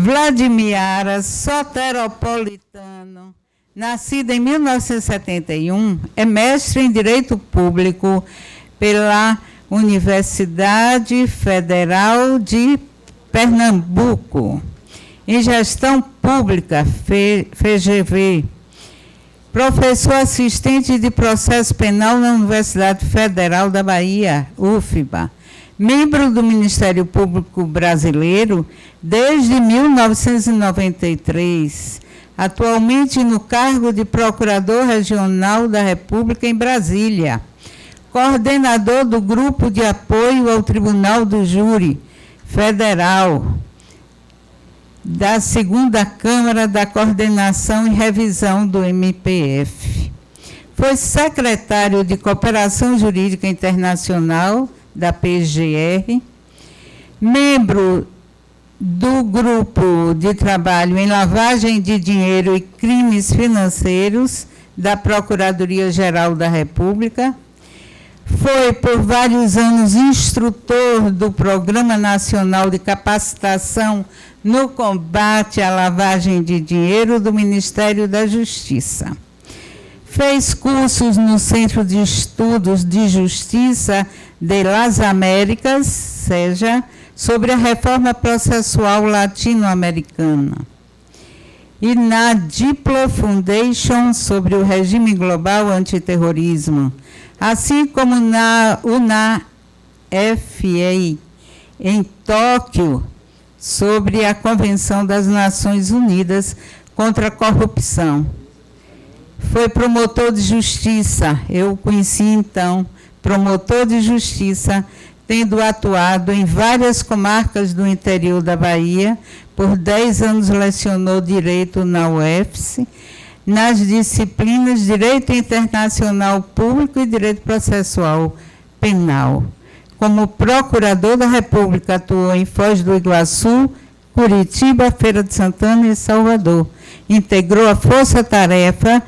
Vladimir Soteropolitano, nascido em 1971, é mestre em Direito Público pela Universidade Federal de Pernambuco, em Gestão Pública, FGV, professor assistente de Processo Penal na Universidade Federal da Bahia, UFBA, membro do Ministério Público Brasileiro desde 1993, atualmente no cargo de Procurador Regional da República em Brasília, coordenador do Grupo de Apoio ao Tribunal do Júri Federal, da 2ª Câmara da Coordenação e Revisão do MPF. Foi secretário de Cooperação Jurídica Internacional da PGR, membro do Grupo de Trabalho em Lavagem de Dinheiro e Crimes Financeiros da Procuradoria-Geral da República. Foi, por vários anos, instrutor do Programa Nacional de Capacitação no Combate à Lavagem de Dinheiro do Ministério da Justiça. Fez cursos no Centro de Estudos de Justiça de las Américas, seja, sobre a reforma processual latino-americana. E na Diplo Foundation sobre o regime global antiterrorismo, assim como na UNAFA, em Tóquio, sobre a Convenção das Nações Unidas contra a Corrupção. Foi promotor de justiça, eu o conheci então, promotor de justiça, tendo atuado em várias comarcas do interior da Bahia, por 10 anos lecionou Direito na UFS, nas disciplinas Direito Internacional Público e Direito Processual Penal. Como Procurador da República, atuou em Foz do Iguaçu, Curitiba, Feira de Santana e Salvador. Integrou a Força-Tarefa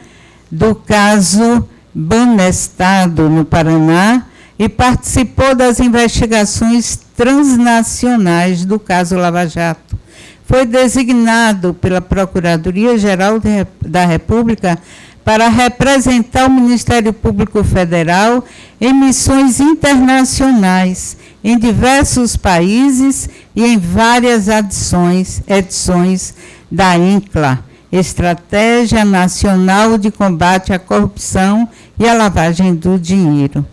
do caso Banestado, no Paraná, e participou das investigações transnacionais do caso Lava Jato. Foi designado pela Procuradoria-Geral da República para representar o Ministério Público Federal em missões internacionais, em diversos países e em várias edições da INCLA, Estratégia Nacional de Combate à Corrupção e à Lavagem do Dinheiro.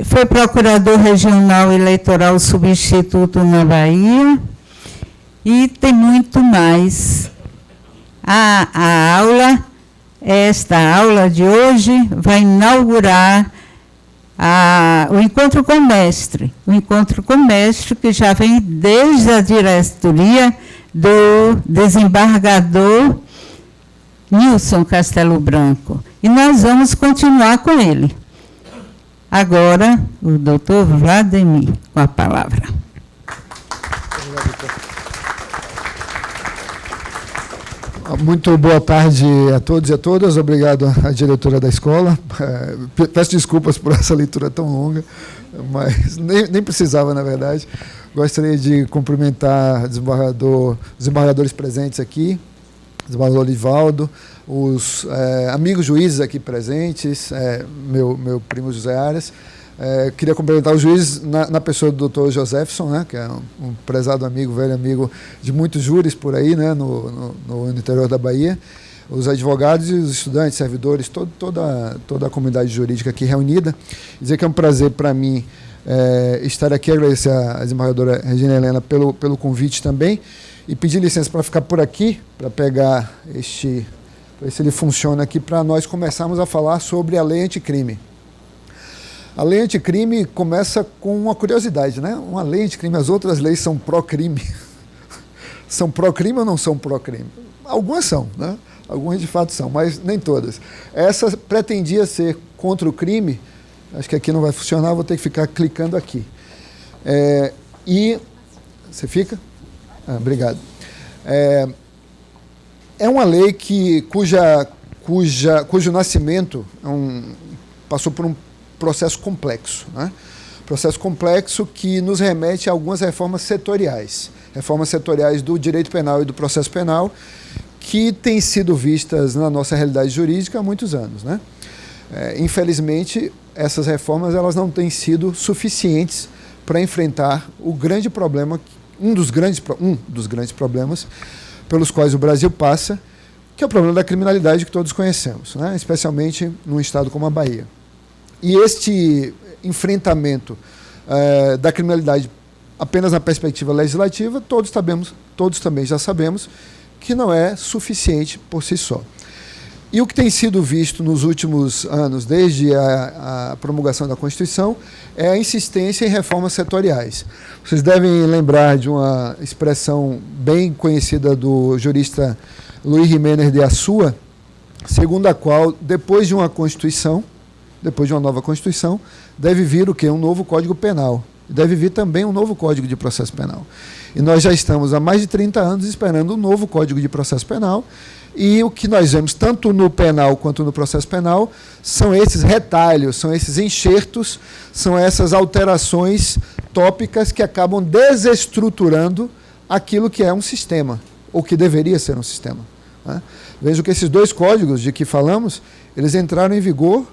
Foi procurador regional eleitoral substituto na Bahia e tem muito mais. Esta aula de hoje vai inaugurar o Encontro com Mestre. O Encontro com Mestre que já vem desde a diretoria do desembargador Nilson Castelo Branco. E nós vamos continuar com ele. Agora, o doutor Vladimir, com a palavra. Muito boa tarde a todos e a todas. Obrigado à diretora da escola. Peço desculpas por essa leitura tão longa, mas nem precisava, na verdade. Gostaria de cumprimentar os desembargadores presentes aqui, o desembargador Livaldo, os amigos juízes aqui presentes, meu primo José Arias. Queria cumprimentar os juízes na pessoa do doutor Joséfson, né, que é um prezado amigo, velho amigo de muitos júris por aí, né, no interior da Bahia, os advogados e os estudantes, servidores, toda a comunidade jurídica aqui reunida. Dizer que é um prazer para mim estar aqui, agradecer à desembargadora Regina Helena pelo convite também e pedir licença para ficar por aqui, para pegar para ver se ele funciona aqui, para nós começarmos a falar sobre a lei anticrime. A lei anticrime começa com uma curiosidade, né? Uma lei anticrime, as outras leis são pró-crime. São pró-crime ou não são pró-crime? Algumas são, né? Algumas de fato são, mas nem todas. Essa pretendia ser contra o crime, acho que aqui não vai funcionar, vou ter que ficar clicando aqui. E você fica? Obrigado. É uma lei cujo nascimento passou por um processo complexo, né? Processo complexo que nos remete a algumas reformas setoriais. reformas setoriais do direito penal e do processo penal, que têm sido vistas na nossa realidade jurídica há muitos anos, né? Infelizmente, essas reformas elas não têm sido suficientes para enfrentar o grande problema, um dos grandes problemas pelos quais o Brasil passa, que é o problema da criminalidade que todos conhecemos, né? Especialmente num estado como a Bahia. E este enfrentamento da criminalidade apenas na perspectiva legislativa, todos também já sabemos que não é suficiente por si só. E o que tem sido visto nos últimos anos, desde a promulgação da Constituição, é a insistência em reformas setoriais. Vocês devem lembrar de uma expressão bem conhecida do jurista Luiz Jiménez de Assua, segundo a qual, depois de uma Constituição, depois de uma nova Constituição, deve vir o quê? Um novo Código Penal. Deve vir também um novo Código de Processo Penal. E nós já estamos há mais de 30 anos esperando um novo Código de Processo Penal, e o que nós vemos, tanto no penal quanto no processo penal, são esses retalhos, são esses enxertos, são essas alterações tópicas que acabam desestruturando aquilo que é um sistema, ou que deveria ser um sistema, né? Vejo que esses dois códigos de que falamos, eles entraram em vigor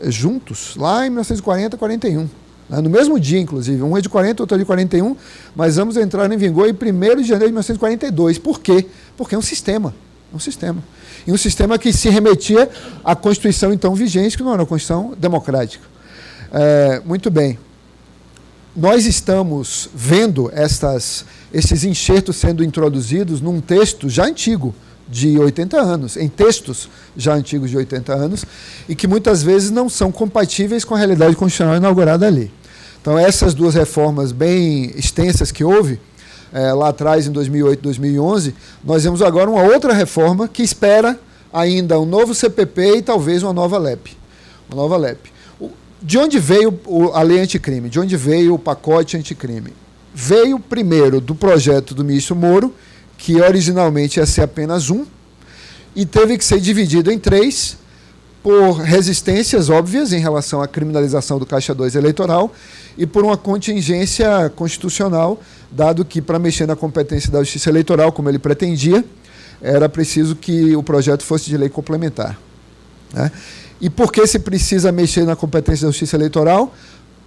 juntos, lá em 1940 e 41. No mesmo dia, inclusive. Um é de 40, outro é de 41, mas ambos entraram em vigor em 1º de janeiro de 1942. Por quê? Porque é um sistema. Um sistema. E um sistema que se remetia à Constituição, então, vigente, que não era uma Constituição democrática. Muito bem. Nós estamos vendo esses enxertos sendo introduzidos num texto já antigo, de 80 anos, em textos já antigos de 80 anos, e que muitas vezes não são compatíveis com a realidade constitucional inaugurada ali. Então, essas duas reformas bem extensas que houve, lá atrás, em 2008 e 2011, nós vemos agora uma outra reforma que espera ainda um novo CPP e talvez uma nova LEP. Uma nova LEP. De onde veio a lei anticrime? De onde veio o pacote anticrime? Veio primeiro do projeto do ministro Moro, que originalmente ia ser apenas um, e teve que ser dividido em 3, por resistências óbvias em relação à criminalização do Caixa 2 eleitoral e por uma contingência constitucional, dado que, para mexer na competência da Justiça Eleitoral, como ele pretendia, era preciso que o projeto fosse de lei complementar, né? E por que se precisa mexer na competência da Justiça Eleitoral?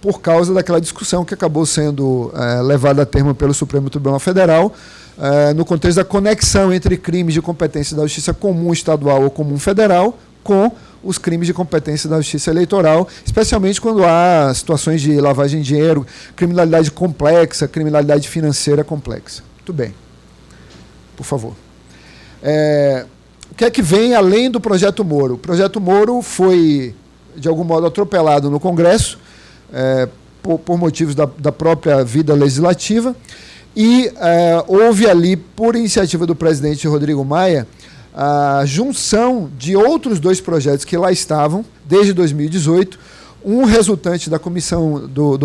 Por causa daquela discussão que acabou sendo levada a termo pelo Supremo Tribunal Federal, no contexto da conexão entre crimes de competência da Justiça Comum Estadual ou Comum Federal com os crimes de competência da Justiça Eleitoral, especialmente quando há situações de lavagem de dinheiro, criminalidade complexa, criminalidade financeira complexa. Muito bem. Por favor. O que é que vem além do projeto Moro? O projeto Moro foi, de algum modo, atropelado no Congresso, por motivos da própria vida legislativa, e houve ali, por iniciativa do presidente Rodrigo Maia, a junção de outros 2 projetos que lá estavam, desde 2018, um resultante da comissão do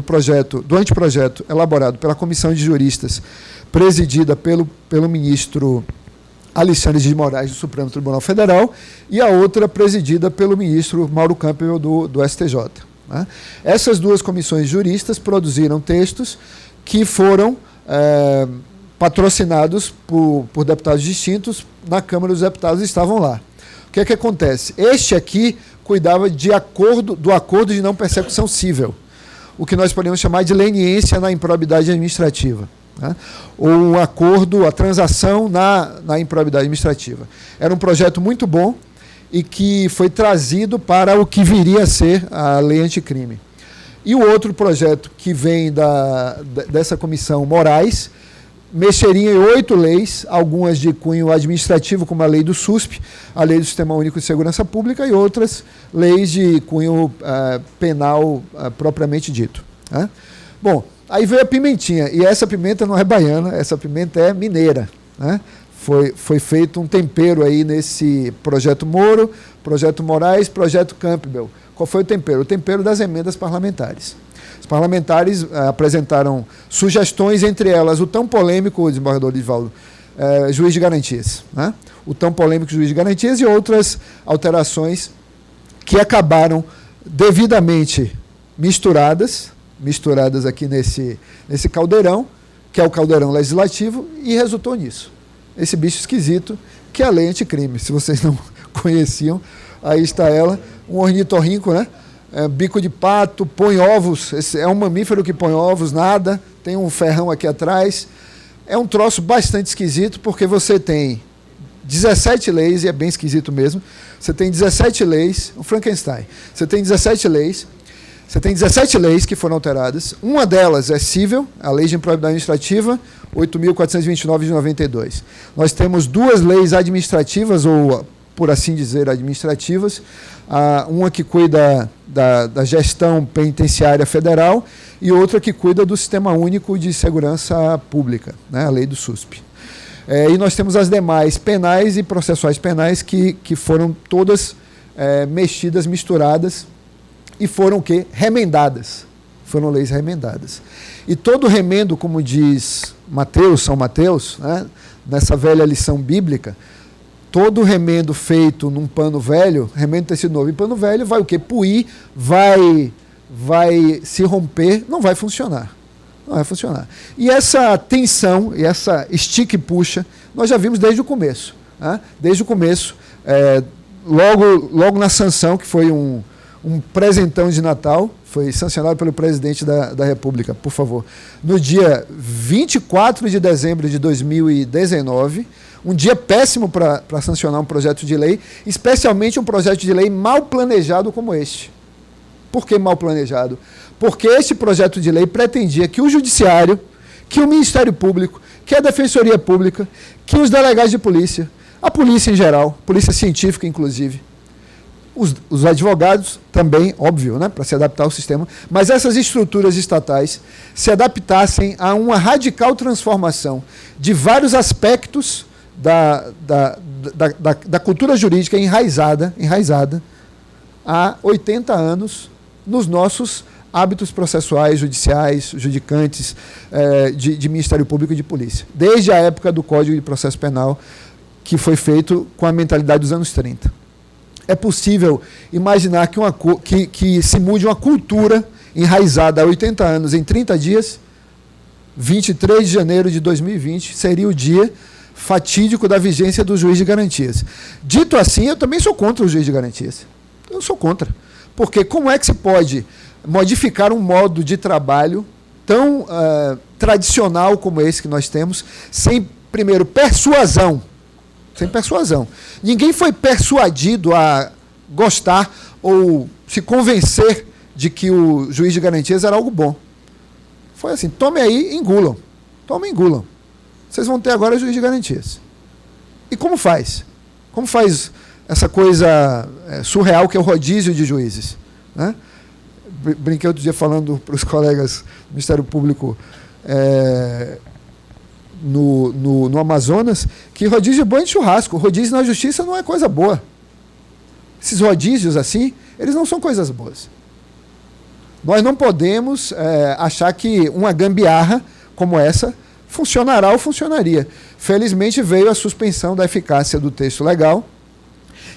anteprojeto elaborado pela Comissão de Juristas, presidida pelo ministro Alexandre de Moraes, do Supremo Tribunal Federal, e a outra presidida pelo ministro Mauro Campbell, do STJ. Né? Essas 2 comissões juristas produziram textos que foram patrocinados por deputados distintos, na Câmara dos Deputados estavam lá. O que é que acontece? Este aqui cuidava do acordo de não persecução cível, o que nós podemos chamar de leniência na improbidade administrativa, né? Ou um acordo, a transação na improbidade administrativa. Era um projeto muito bom e que foi trazido para o que viria a ser a lei anticrime. E o outro projeto que vem dessa comissão Moraes mexeria em 8 leis, algumas de cunho administrativo, como a lei do SUSP, a lei do Sistema Único de Segurança Pública, e outras leis de cunho penal propriamente dito, né? Bom, aí veio a pimentinha, e essa pimenta não é baiana, essa pimenta é mineira, né? Foi feito um tempero aí nesse projeto Moro, projeto Moraes, projeto Campbell. Qual foi o tempero? O tempero das emendas parlamentares. Os parlamentares apresentaram sugestões, entre elas o tão polêmico, desembargador Divaldo, juiz de garantias, né? O tão polêmico juiz de garantias e outras alterações que acabaram devidamente misturadas aqui nesse caldeirão, que é o caldeirão legislativo, e resultou nisso. Esse bicho esquisito, que é a lei anticrime. Se vocês não conheciam, aí está ela, um ornitorrinco, né? Bico de pato, põe ovos, é um mamífero que põe ovos, nada, tem um ferrão aqui atrás. É um troço bastante esquisito, porque você tem 17 leis, e é bem esquisito mesmo. Você tem 17 leis, um Frankenstein. Você tem 17 leis que foram alteradas. Uma delas é cível, a Lei de Improbidade Administrativa, 8.429 de 92. Nós temos 2 leis administrativas, ou, por assim dizer, administrativas. Uma que cuida da gestão penitenciária federal e outra que cuida do Sistema Único de Segurança Pública, né, a Lei do SUSP. E nós temos as demais penais e processuais penais que foram todas mexidas, misturadas, e foram o quê? Remendadas. Foram leis remendadas. E todo remendo, como diz Mateus, São Mateus, né, nessa velha lição bíblica, todo remendo feito num pano velho, remendo tecido novo em pano velho, vai o quê? Puir, vai se romper, não vai funcionar. Não vai funcionar. E essa tensão, e essa estica e puxa, nós já vimos desde o começo. Né? Desde o começo, logo na sanção, que foi um presentão de Natal, foi sancionado pelo presidente da República, por favor, no dia 24 de dezembro de 2019, um dia péssimo para sancionar um projeto de lei, especialmente um projeto de lei mal planejado como este. Por que mal planejado? Porque este projeto de lei pretendia que o Judiciário, que o Ministério Público, que a Defensoria Pública, que os delegados de polícia, a polícia em geral, polícia científica inclusive, os advogados também, óbvio, né, para se adaptar ao sistema, mas essas estruturas estatais se adaptassem a uma radical transformação de vários aspectos da cultura jurídica enraizada há 80 anos nos nossos hábitos processuais, judiciais, judicantes, de Ministério Público e de polícia. Desde a época do Código de Processo Penal, que foi feito com a mentalidade dos anos 30. É possível imaginar que se mude uma cultura enraizada há 80 anos em 30 dias? 23 de janeiro de 2020 seria o dia fatídico da vigência do juiz de garantias. Dito assim, eu também sou contra o juiz de garantias. Eu sou contra. Porque como é que se pode modificar um modo de trabalho tão tradicional como esse que nós temos, sem, primeiro, persuasão? Sem persuasão. Ninguém foi persuadido a gostar ou se convencer de que o juiz de garantias era algo bom. Foi assim, tome aí e engulam. Tome e engulam. Vocês vão ter agora juiz de garantias. E como faz? Como faz essa coisa surreal que é o rodízio de juízes? Né? Brinquei outro dia falando para os colegas do Ministério Público no Amazonas, que rodízio é bom de churrasco. Rodízio na justiça não é coisa boa. Esses rodízios assim, eles não são coisas boas. Nós não podemos achar que uma gambiarra como essa funcionará ou funcionaria. Felizmente veio a suspensão da eficácia do texto legal,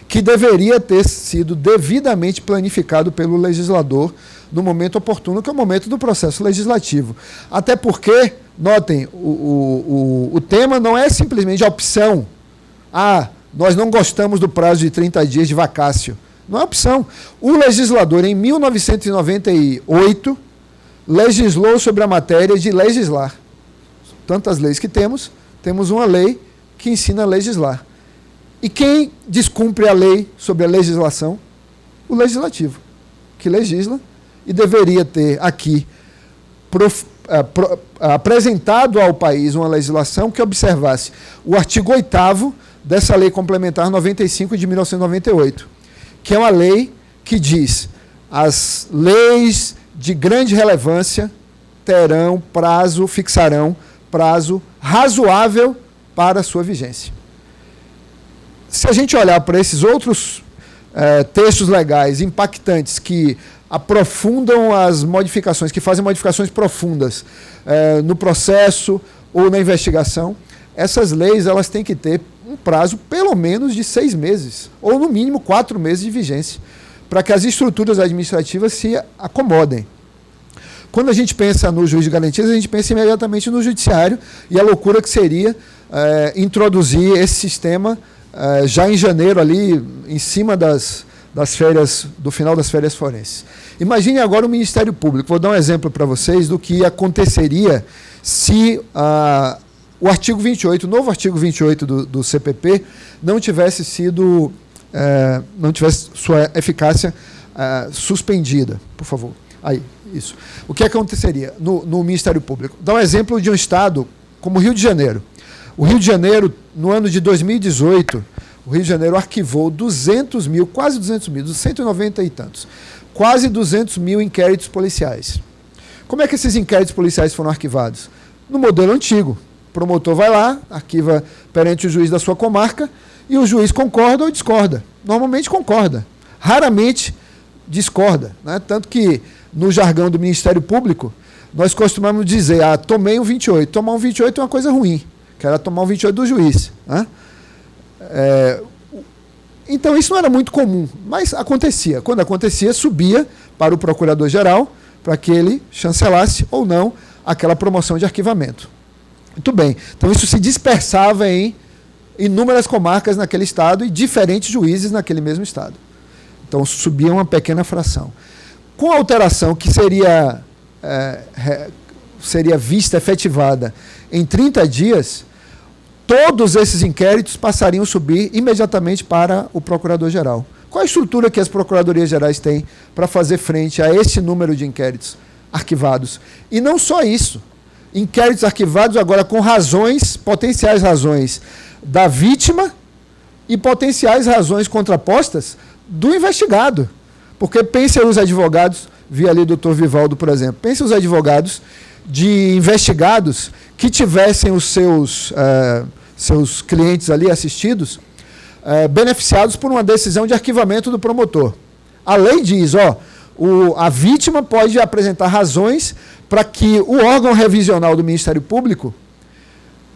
que deveria ter sido devidamente planificado pelo legislador no momento oportuno, que é o momento do processo legislativo. Até porque, notem, o tema não é simplesmente a opção. Nós não gostamos do prazo de 30 dias de vacácio. Não é opção. O legislador, em 1998, legislou sobre a matéria de legislar. Tantas leis que temos uma lei que ensina a legislar. E quem descumpre a lei sobre a legislação? O legislativo, que legisla e deveria ter aqui apresentado ao país uma legislação que observasse o artigo 8º dessa Lei Complementar 95 de 1998, que é uma lei que diz: as leis de grande relevância fixarão prazo razoável para a sua vigência. Se a gente olhar para esses outros textos legais impactantes que aprofundam as modificações, que fazem modificações profundas no processo ou na investigação, essas leis elas têm que ter um prazo pelo menos de 6 meses, ou no mínimo 4 meses de vigência, para que as estruturas administrativas se acomodem. Quando a gente pensa no juiz de garantias, a gente pensa imediatamente no judiciário e a loucura que seria introduzir esse sistema já em janeiro, ali, em cima das férias, do final das férias forenses. Imagine agora o Ministério Público. Vou dar um exemplo para vocês do que aconteceria se o artigo 28, o novo artigo 28 do CPP, não tivesse sua eficácia suspendida. Por favor. Aí, isso. O que aconteceria no Ministério Público? Dá um exemplo de um estado como o Rio de Janeiro. O Rio de Janeiro, no ano de 2018, o Rio de Janeiro arquivou 200 mil, quase 200 mil, 190 e tantos, quase 200 mil inquéritos policiais. Como é que esses inquéritos policiais foram arquivados? No modelo antigo. O promotor vai lá, arquiva perante o juiz da sua comarca, e o juiz concorda ou discorda. Normalmente concorda. Raramente discorda. Né? Tanto que, no jargão do Ministério Público, nós costumamos dizer, tomei um 28. Tomar um 28 é uma coisa ruim, que era tomar um 28 do juiz. Né? Então, isso não era muito comum, mas acontecia. Quando acontecia, subia para o procurador-geral, para que ele chancelasse ou não aquela promoção de arquivamento. Muito bem. Então, isso se dispersava em inúmeras comarcas naquele estado e diferentes juízes naquele mesmo estado. Então, subia uma pequena fração. Com a alteração que seria vista, efetivada em 30 dias, todos esses inquéritos passariam a subir imediatamente para o procurador-geral. Qual a estrutura que as procuradorias-gerais têm para fazer frente a esse número de inquéritos arquivados? E não só isso. Inquéritos arquivados agora com razões, potenciais razões da vítima e potenciais razões contrapostas do investigado. Porque pensem os advogados, vi ali o doutor Vivaldo, por exemplo, pensem os advogados de investigados que tivessem os seus clientes ali assistidos beneficiados por uma decisão de arquivamento do promotor. A lei diz, a vítima pode apresentar razões para que o órgão revisional do Ministério Público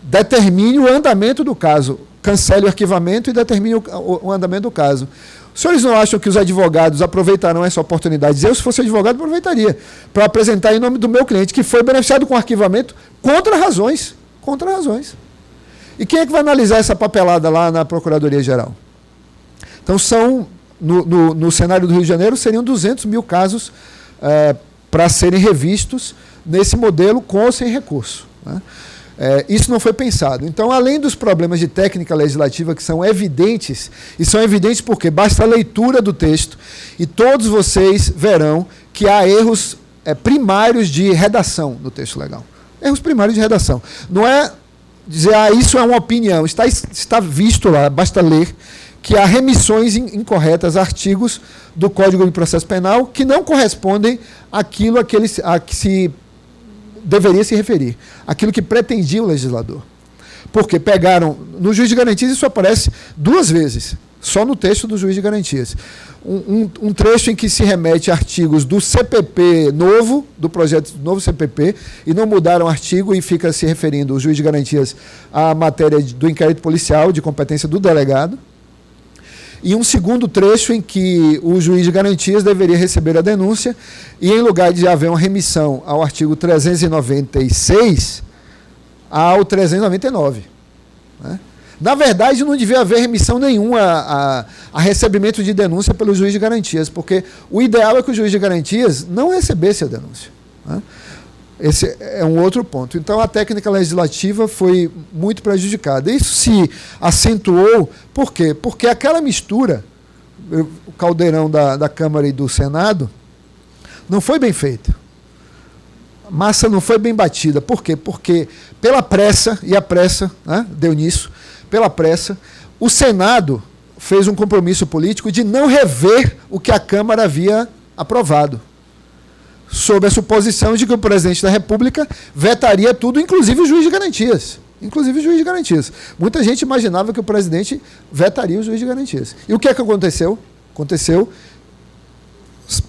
determine o andamento do caso, cancele o arquivamento e determine o andamento do caso. Os senhores não acham que os advogados aproveitarão essa oportunidade? Eu, se fosse advogado, aproveitaria para apresentar em nome do meu cliente que foi beneficiado com arquivamento contra razões. Contra razões. E quem é que vai analisar essa papelada lá na Procuradoria-Geral? Então, no cenário do Rio de Janeiro, seriam 200 mil casos para serem revistos nesse modelo com ou sem recurso. Né? Isso não foi pensado. Então, além dos problemas de técnica legislativa que são evidentes, e são evidentes porque basta a leitura do texto e todos vocês verão que há erros primários de redação no texto legal. Erros primários de redação. Não é dizer, isso é uma opinião. Está visto lá, basta ler, que há remissões incorretas a artigos do Código de Processo Penal que não correspondem àquilo a que se deveria se referir, aquilo que pretendia o legislador. Porque pegaram, no juiz de garantias isso aparece 2 vezes, só no texto do juiz de garantias. Um trecho em que se remete a artigos do CPP novo, do projeto do novo CPP, e não mudaram o artigo e fica se referindo o juiz de garantias à matéria do inquérito policial de competência do delegado. E um segundo trecho em que o juiz de garantias deveria receber a denúncia e, em lugar de haver uma remissão ao artigo 396, ao 399. Né? Na verdade, não devia haver remissão nenhuma a recebimento de denúncia pelo juiz de garantias, porque o ideal é que o juiz de garantias não recebesse a denúncia. Né? Esse é um outro ponto. Então, a técnica legislativa foi muito prejudicada. Isso se acentuou, por quê? Porque aquela mistura, o caldeirão da Câmara e do Senado, não foi bem feita. A massa não foi bem batida. Por quê? Porque, pela pressa, e a pressa deu nisso, pela pressa, o Senado fez um compromisso político de não rever o que a Câmara havia aprovado, sob a suposição de que o presidente da República vetaria tudo, inclusive o juiz de garantias. Inclusive o juiz de garantias. Muita gente imaginava que o presidente vetaria o juiz de garantias. E o que é que aconteceu?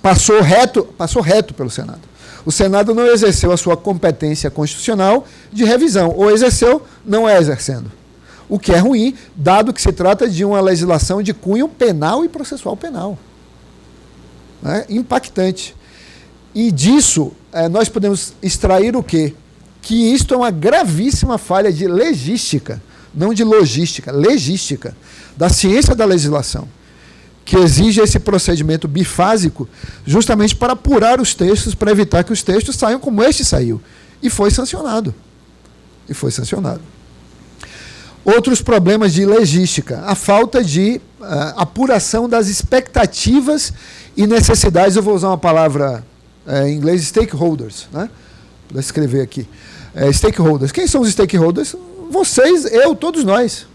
Passou reto pelo Senado. O Senado não exerceu a sua competência constitucional de revisão, ou exerceu, não é exercendo. O que é ruim, dado que se trata de uma legislação de cunho penal e processual penal. Impactante. E disso, nós podemos extrair o quê? Que isto é uma gravíssima falha de legística, não de logística, legística, da ciência da legislação, que exige esse procedimento bifásico justamente para apurar os textos, para evitar que os textos saiam como este saiu. E foi sancionado. E foi sancionado. Outros problemas de legística, a falta de apuração das expectativas e necessidades, eu vou usar uma palavra em inglês, stakeholders, né? Vou escrever aqui. Stakeholders. Quem são os stakeholders? Vocês, eu, todos nós.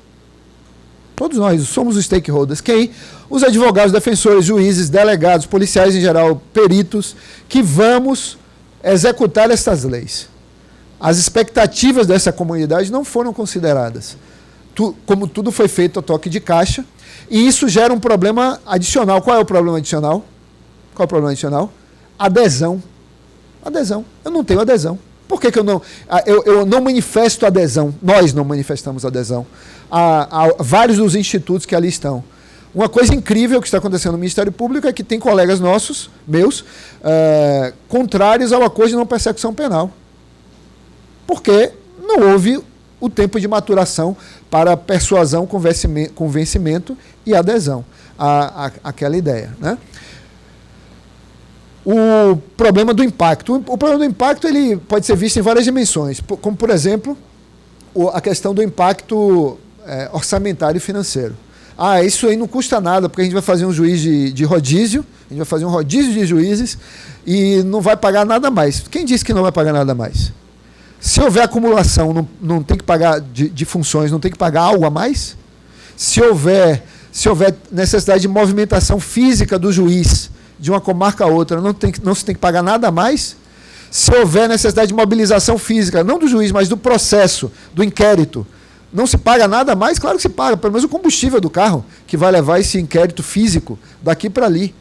Todos nós somos os stakeholders. Quem? Os advogados, defensores, juízes, delegados, policiais em geral, peritos, que vamos executar essas leis. As expectativas dessa comunidade não foram consideradas. Como tudo foi feito a toque de caixa, e isso gera um problema adicional. Qual é o problema adicional? Qual é o problema adicional? Adesão. Adesão. Eu não tenho adesão. Por que eu não manifesto adesão? Nós não manifestamos adesão a vários dos institutos que ali estão. Uma coisa incrível que está acontecendo no Ministério Público é que tem colegas meus, contrários ao acordo de não persecução penal. Porque não houve o tempo de maturação para persuasão, convencimento e adesão àquela ideia, né? O problema do impacto. O problema do impacto ele pode ser visto em várias dimensões, como, por exemplo, a questão do impacto orçamentário e financeiro. Isso aí não custa nada, porque a gente vai fazer um juiz de rodízio, a gente vai fazer um rodízio de juízes e não vai pagar nada mais. Quem disse que não vai pagar nada mais? Se houver acumulação, não tem que pagar de funções, não tem que pagar algo a mais? Se houver necessidade de movimentação física do juiz de uma comarca a outra, não se tem que pagar nada a mais? Se houver necessidade de mobilização física, não do juiz, mas do processo, do inquérito, não se paga nada a mais? Claro que se paga, pelo menos o combustível do carro, que vai levar esse inquérito físico daqui para ali.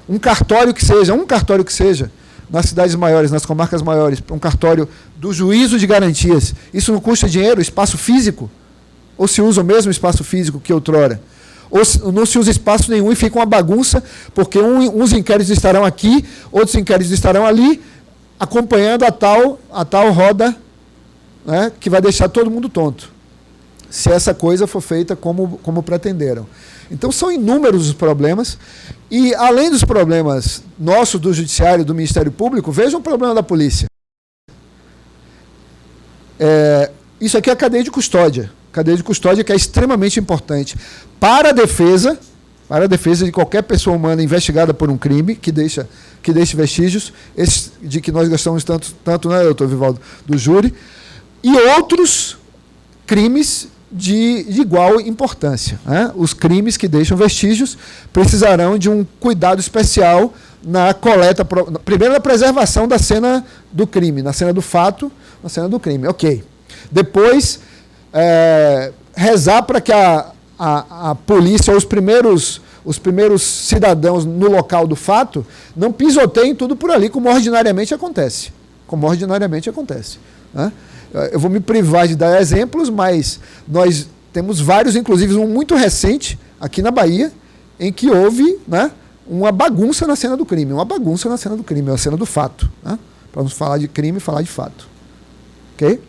Um cartório que seja, nas cidades maiores, nas comarcas maiores, um cartório do juízo de garantias, isso não custa dinheiro, espaço físico? Ou se usa o mesmo espaço físico que outrora? Ou não se usa espaço nenhum e fica uma bagunça, porque uns inquéritos estarão aqui, outros inquéritos estarão ali, acompanhando a tal roda, né, que vai deixar todo mundo tonto, se essa coisa for feita como pretenderam. Então, são inúmeros os problemas, e além dos problemas nossos, do Judiciário, do Ministério Público, vejam o problema da polícia. Isso aqui é a cadeia de custódia. Cadeia de custódia que é extremamente importante para a defesa de qualquer pessoa humana investigada por um crime que deixe vestígios, esse de que nós gostamos tanto, né, doutor Vivaldo, do júri, e outros crimes de igual importância, né? Os crimes que deixam vestígios precisarão de um cuidado especial na coleta, primeiro na preservação da cena do crime, na cena do fato, na cena do crime, ok. Depois, rezar para que a polícia, ou os primeiros cidadãos no local do fato, não pisoteiem tudo por ali, como ordinariamente acontece. Né? Eu vou me privar de dar exemplos, mas nós temos vários, inclusive um muito recente, aqui na Bahia, em que houve, né, uma bagunça na cena do crime. A cena do fato. Né? Para não falar de crime, falar de fato. Ok?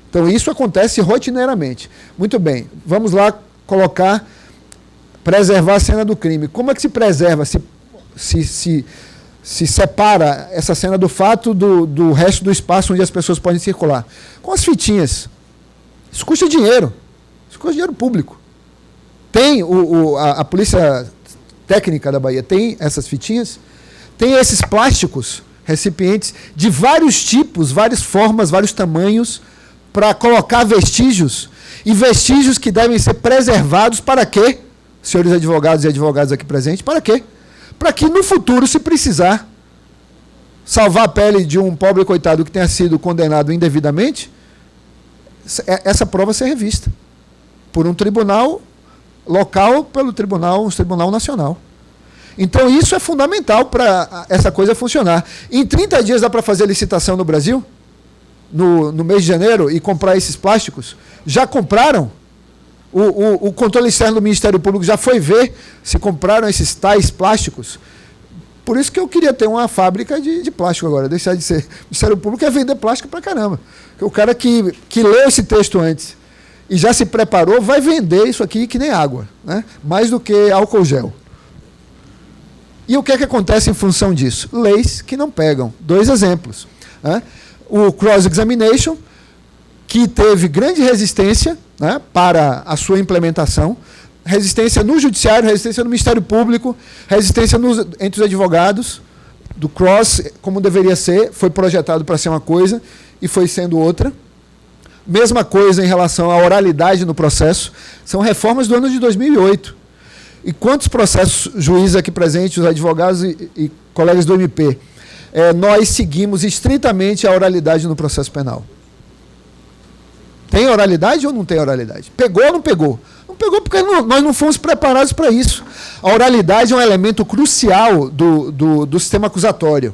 Então, isso acontece rotineiramente. Muito bem, vamos lá preservar a cena do crime. Como é que se preserva, se separa essa cena do fato do resto do espaço onde as pessoas podem circular? Com as fitinhas. Isso custa dinheiro. Isso custa dinheiro público. Tem a Polícia Técnica da Bahia, tem essas fitinhas, tem esses plásticos, recipientes de vários tipos, várias formas, vários tamanhos, para colocar vestígios, e vestígios que devem ser preservados para quê? Senhores advogados e advogadas aqui presentes, para quê? Para que no futuro, se precisar salvar a pele de um pobre coitado que tenha sido condenado indevidamente, essa prova ser revista por um tribunal local, um tribunal nacional. Então, isso é fundamental para essa coisa funcionar. Em 30 dias dá para fazer licitação no Brasil? No mês de janeiro, e comprar esses plásticos? Já compraram? O controle externo do Ministério Público já foi ver se compraram esses tais plásticos? Por isso que eu queria ter uma fábrica de plástico agora, deixar de ser. O Ministério Público é vender plástico pra caramba. Porque o cara que leu esse texto antes e já se preparou, vai vender isso aqui que nem água, né? Mais do que álcool gel. E o que é que acontece em função disso? Leis que não pegam. 2 exemplos. Né? O cross-examination, que teve grande resistência, né, para a sua implementação, resistência no Judiciário, resistência no Ministério Público, resistência entre os advogados, do cross, como deveria ser, foi projetado para ser uma coisa e foi sendo outra. Mesma coisa em relação à oralidade no processo, são reformas do ano de 2008. E quantos processos, juízes aqui presentes, os advogados e colegas do MP, nós seguimos estritamente a oralidade no processo penal? Tem oralidade ou não tem oralidade? Pegou ou não pegou? Não pegou porque nós não fomos preparados para isso. A oralidade é um elemento crucial do sistema acusatório.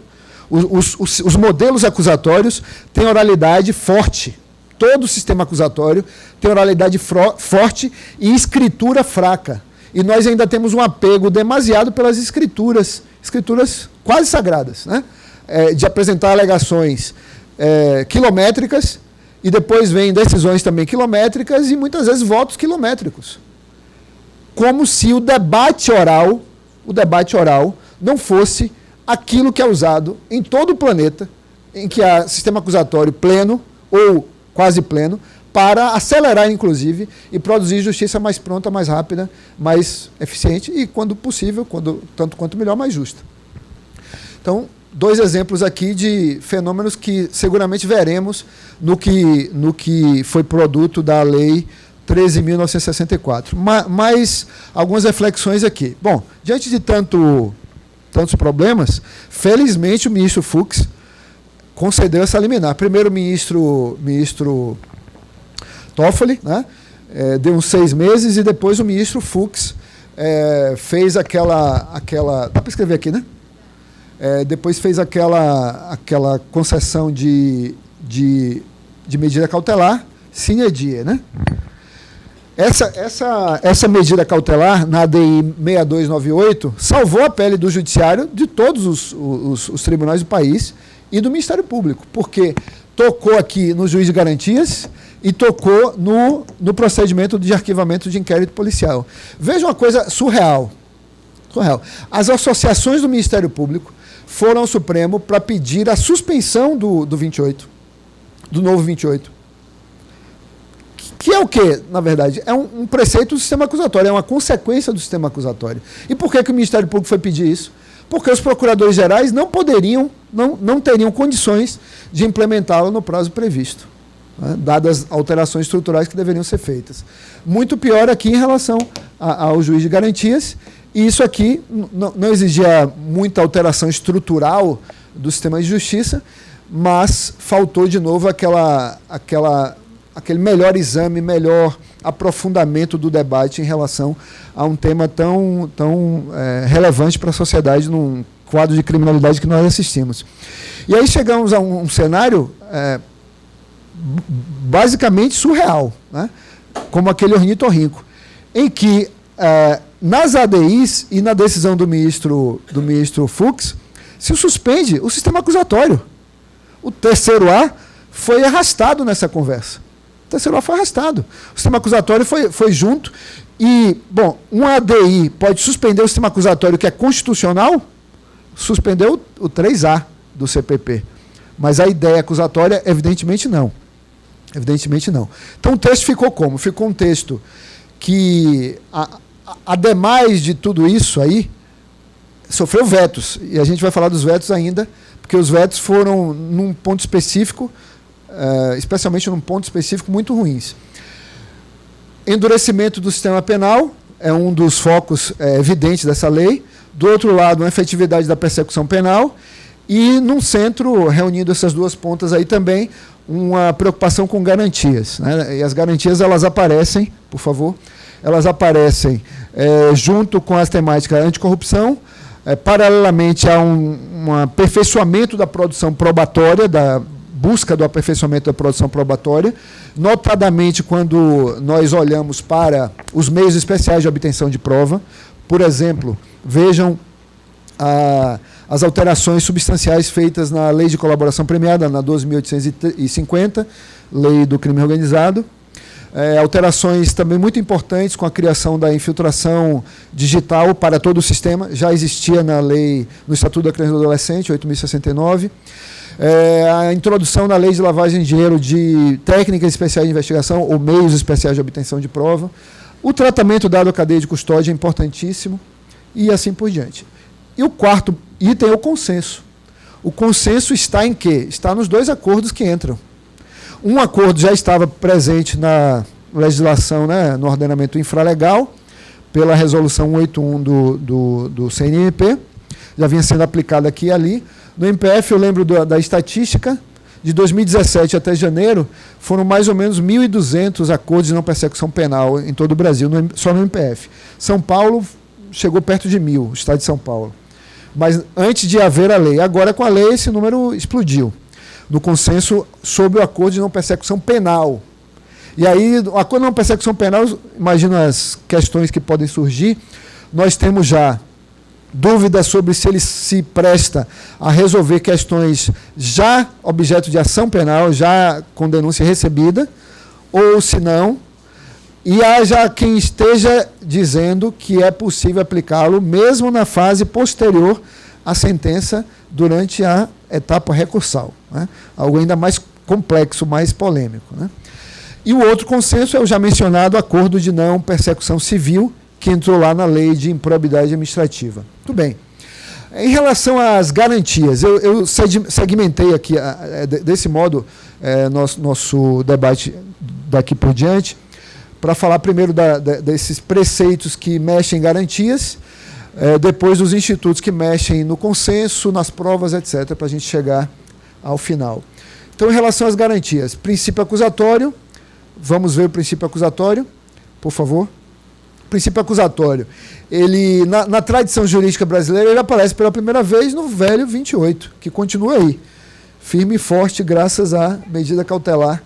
Os modelos acusatórios têm oralidade forte. Todo o sistema acusatório tem oralidade forte e escritura fraca. E nós ainda temos um apego demasiado pelas escrituras quase sagradas, né? De apresentar alegações quilométricas, e depois vem decisões também quilométricas e muitas vezes votos quilométricos. Como se o debate oral não fosse aquilo que é usado em todo o planeta, em que há sistema acusatório pleno ou quase pleno, para acelerar, inclusive, e produzir justiça mais pronta, mais rápida, mais eficiente e, quando possível, tanto quanto melhor, mais justa. Então, 2 exemplos aqui de fenômenos que seguramente veremos no que foi produto da Lei 13.964. Mas algumas reflexões aqui. Bom, diante de tantos problemas, felizmente o ministro Fux concedeu essa liminar. Primeiro o ministro Toffoli, né, deu uns 6 meses, e depois o ministro Fux fez aquela... Dá para escrever aqui, né? Depois fez aquela concessão de medida cautelar sine die, né? Essa medida cautelar, na ADI 6298, salvou a pele do Judiciário, de todos os tribunais do país e do Ministério Público, porque tocou aqui no juiz de garantias e tocou no procedimento de arquivamento de inquérito policial. Veja uma coisa surreal. As associações do Ministério Público foram ao Supremo para pedir a suspensão do novo 28. Que é o quê, na verdade? É um preceito do sistema acusatório, é uma consequência do sistema acusatório. E por que o Ministério Público foi pedir isso? Porque os procuradores gerais não teriam condições de implementá-lo no prazo previsto, né, dadas alterações estruturais que deveriam ser feitas. Muito pior aqui em relação ao juiz de garantias. E isso aqui não exigia muita alteração estrutural do sistema de justiça, mas faltou de novo aquele melhor exame, melhor aprofundamento do debate em relação a um tema tão relevante para a sociedade num quadro de criminalidade que nós assistimos. E aí chegamos a um cenário basicamente surreal, né? Como aquele ornitorrinco, em que nas ADIs e na decisão do ministro Fux, se suspende o sistema acusatório. O terceiro A foi arrastado nessa conversa. O terceiro A foi arrastado. O sistema acusatório foi junto. E, bom, um ADI pode suspender o sistema acusatório que é constitucional, suspendeu o 3A do CPP. Mas a ideia acusatória, evidentemente, não. Evidentemente, não. Então, o texto ficou como? Ficou um texto que, ademais de tudo isso aí, sofreu vetos. E a gente vai falar dos vetos ainda, porque os vetos foram, num ponto específico, especialmente num ponto específico, muito ruins. Endurecimento do sistema penal é um dos focos evidentes dessa lei. Do outro lado, a efetividade da persecução penal. E, num centro, reunindo essas duas pontas aí também, uma preocupação com garantias, né? E as garantias, elas aparecem, por favor, elas aparecem junto com as temáticas anticorrupção, paralelamente a um aperfeiçoamento da produção probatória, da busca do aperfeiçoamento da produção probatória, notadamente quando nós olhamos para os meios especiais de obtenção de prova. Por exemplo, vejam a as alterações substanciais feitas na Lei de Colaboração Premiada, na 12.850, Lei do Crime Organizado. Alterações também muito importantes com a criação da infiltração digital para todo o sistema, já existia na lei, no Estatuto da Criança e do Adolescente, 8.069. A introdução na Lei de Lavagem de Dinheiro de técnicas especiais de investigação ou meios especiais de obtenção de prova. O tratamento dado à cadeia de custódia é importantíssimo e assim por diante. E o quarto item é o consenso. O consenso está em quê? Está nos dois acordos que entram. Um acordo já estava presente na legislação, né, no ordenamento infralegal, pela resolução 181 do CNMP, já vinha sendo aplicado aqui e ali. No MPF, eu lembro da estatística, de 2017 até janeiro, foram mais ou menos 1.200 acordos de não persecução penal em todo o Brasil, só no MPF. São Paulo chegou perto de 1.000, o estado de São Paulo. Mas antes de haver a lei. Agora, com a lei, esse número explodiu. No consenso sobre o acordo de não persecução penal. E aí, o acordo de não persecução penal, imagina as questões que podem surgir. Nós temos já dúvidas sobre se ele se presta a resolver questões já objeto de ação penal, já com denúncia recebida, ou se não, e haja quem esteja dizendo que é possível aplicá-lo mesmo na fase posterior à sentença durante a etapa recursal, né? Algo ainda mais complexo, mais polêmico, né? E o outro consenso é o já mencionado acordo de não persecução civil, que entrou lá na lei de improbidade administrativa. Muito bem. Em relação às garantias, eu segmentei aqui, desse modo, nosso debate daqui por diante, para falar primeiro desses preceitos que mexem em garantias, depois dos institutos que mexem no consenso, nas provas, etc., para a gente chegar ao final. Então, em relação às garantias, princípio acusatório, vamos ver o princípio acusatório, por favor. O princípio acusatório, ele, na tradição jurídica brasileira, ele aparece pela primeira vez no velho 28, que continua aí, firme e forte, graças à medida cautelar,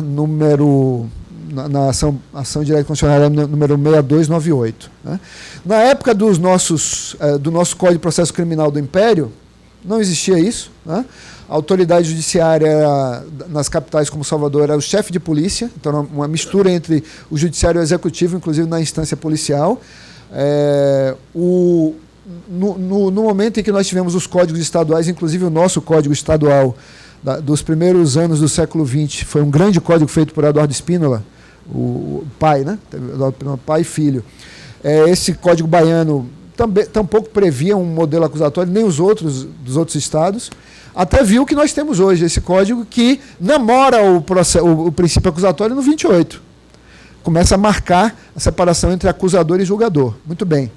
número... na ação direta constitucional número 6298. Né? Na época do nosso Código de Processo Criminal do Império, não existia isso. Né? A autoridade judiciária nas capitais como Salvador era o chefe de polícia, então uma mistura entre o judiciário e o executivo, inclusive na instância policial. No momento em que nós tivemos os códigos estaduais, inclusive o nosso código estadual dos primeiros anos do século XX, foi um grande código feito por Eduardo Spínola, o pai, né? Pai e filho. Esse código baiano tampouco previa um modelo acusatório, nem dos outros estados, até viu o que nós temos hoje, esse código que namora o princípio acusatório no 28. Começa a marcar a separação entre acusador e julgador. Muito bem.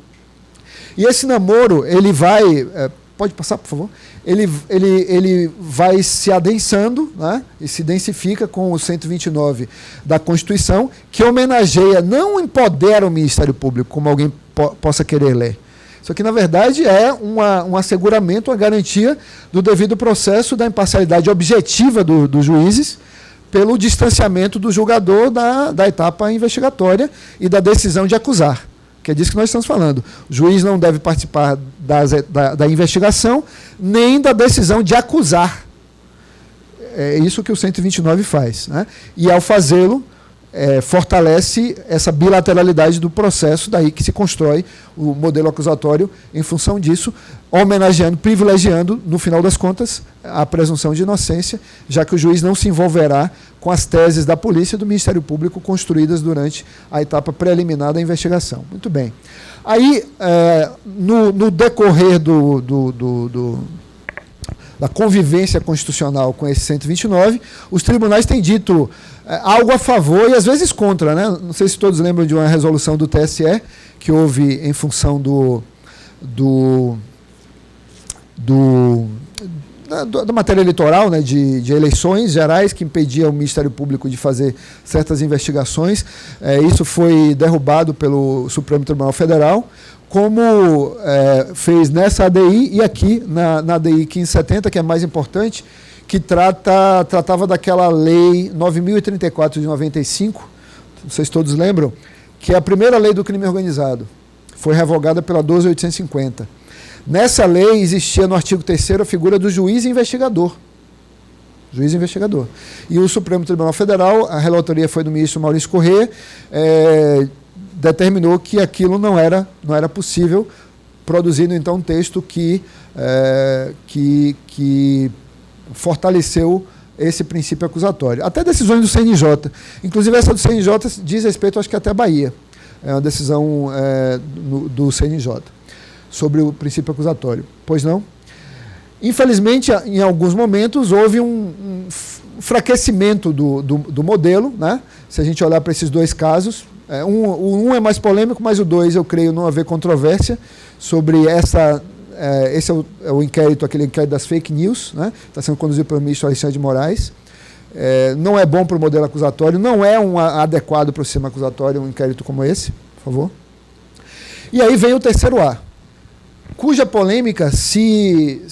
E esse namoro, ele vai... pode passar, por favor? Ele vai se adensando, né, e se densifica com o 129 da Constituição, que homenageia, não empodera o Ministério Público, como alguém possa querer ler. Isso aqui, na verdade, é um asseguramento, uma garantia do devido processo, da imparcialidade objetiva dos juízes, pelo distanciamento do julgador da etapa investigatória e da decisão de acusar. Que é disso que nós estamos falando. O juiz não deve participar da investigação, nem da decisão de acusar. É isso que o 129 faz. Né? E, ao fazê-lo, fortalece essa bilateralidade do processo, daí que se constrói o modelo acusatório em função disso, homenageando, privilegiando, no final das contas, a presunção de inocência, já que o juiz não se envolverá com as teses da polícia e do Ministério Público construídas durante a etapa preliminar da investigação. Muito bem. Aí, no decorrer da convivência constitucional com esse 129, os tribunais têm dito algo a favor e às vezes contra, né? Não sei se todos lembram de uma resolução do TSE que houve em função da matéria eleitoral, né, de eleições gerais, que impedia o Ministério Público de fazer certas investigações. Isso foi derrubado pelo Supremo Tribunal Federal, como fez nessa ADI e aqui na ADI 1570, que é mais importante, que tratava daquela lei 9.034 de 95, não sei se todos lembram, que é a primeira lei do crime organizado. Foi revogada pela 12.850. Nessa lei existia no artigo 3º a figura do juiz investigador. Juiz investigador. E o Supremo Tribunal Federal, a relatoria foi do ministro Maurício Corrêa, determinou que aquilo não era possível, produzindo então um texto que fortaleceu esse princípio acusatório. Até decisões do CNJ. Inclusive essa do CNJ diz respeito, acho que até a Bahia. É uma decisão do CNJ sobre o princípio acusatório. Pois não? Infelizmente, em alguns momentos, houve um enfraquecimento do modelo, né? Se a gente olhar para esses dois casos, um é mais polêmico, mas o 2, eu creio, não haver controvérsia sobre essa... esse é o inquérito, aquele inquérito das fake news, né? Está sendo conduzido pelo ministro Alexandre de Moraes. Não é bom para o modelo acusatório, não é adequado para o sistema acusatório um inquérito como esse, por favor. E aí vem o 3º A, cuja polêmica se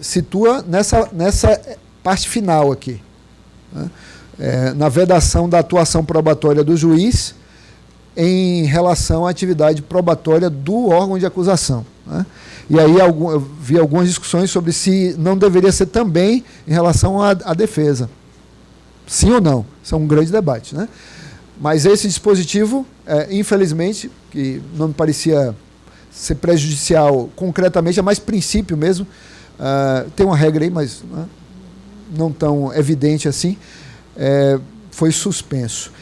situa nessa parte final aqui, né? Na vedação da atuação probatória do juiz em relação à atividade probatória do órgão de acusação, né? E aí eu vi algumas discussões sobre se não deveria ser também em relação à defesa. Sim ou não? Isso é um grande debate, né? Mas esse dispositivo, infelizmente, que não me parecia ser prejudicial concretamente, é mais princípio mesmo. Tem uma regra aí, mas não tão evidente assim, foi suspenso.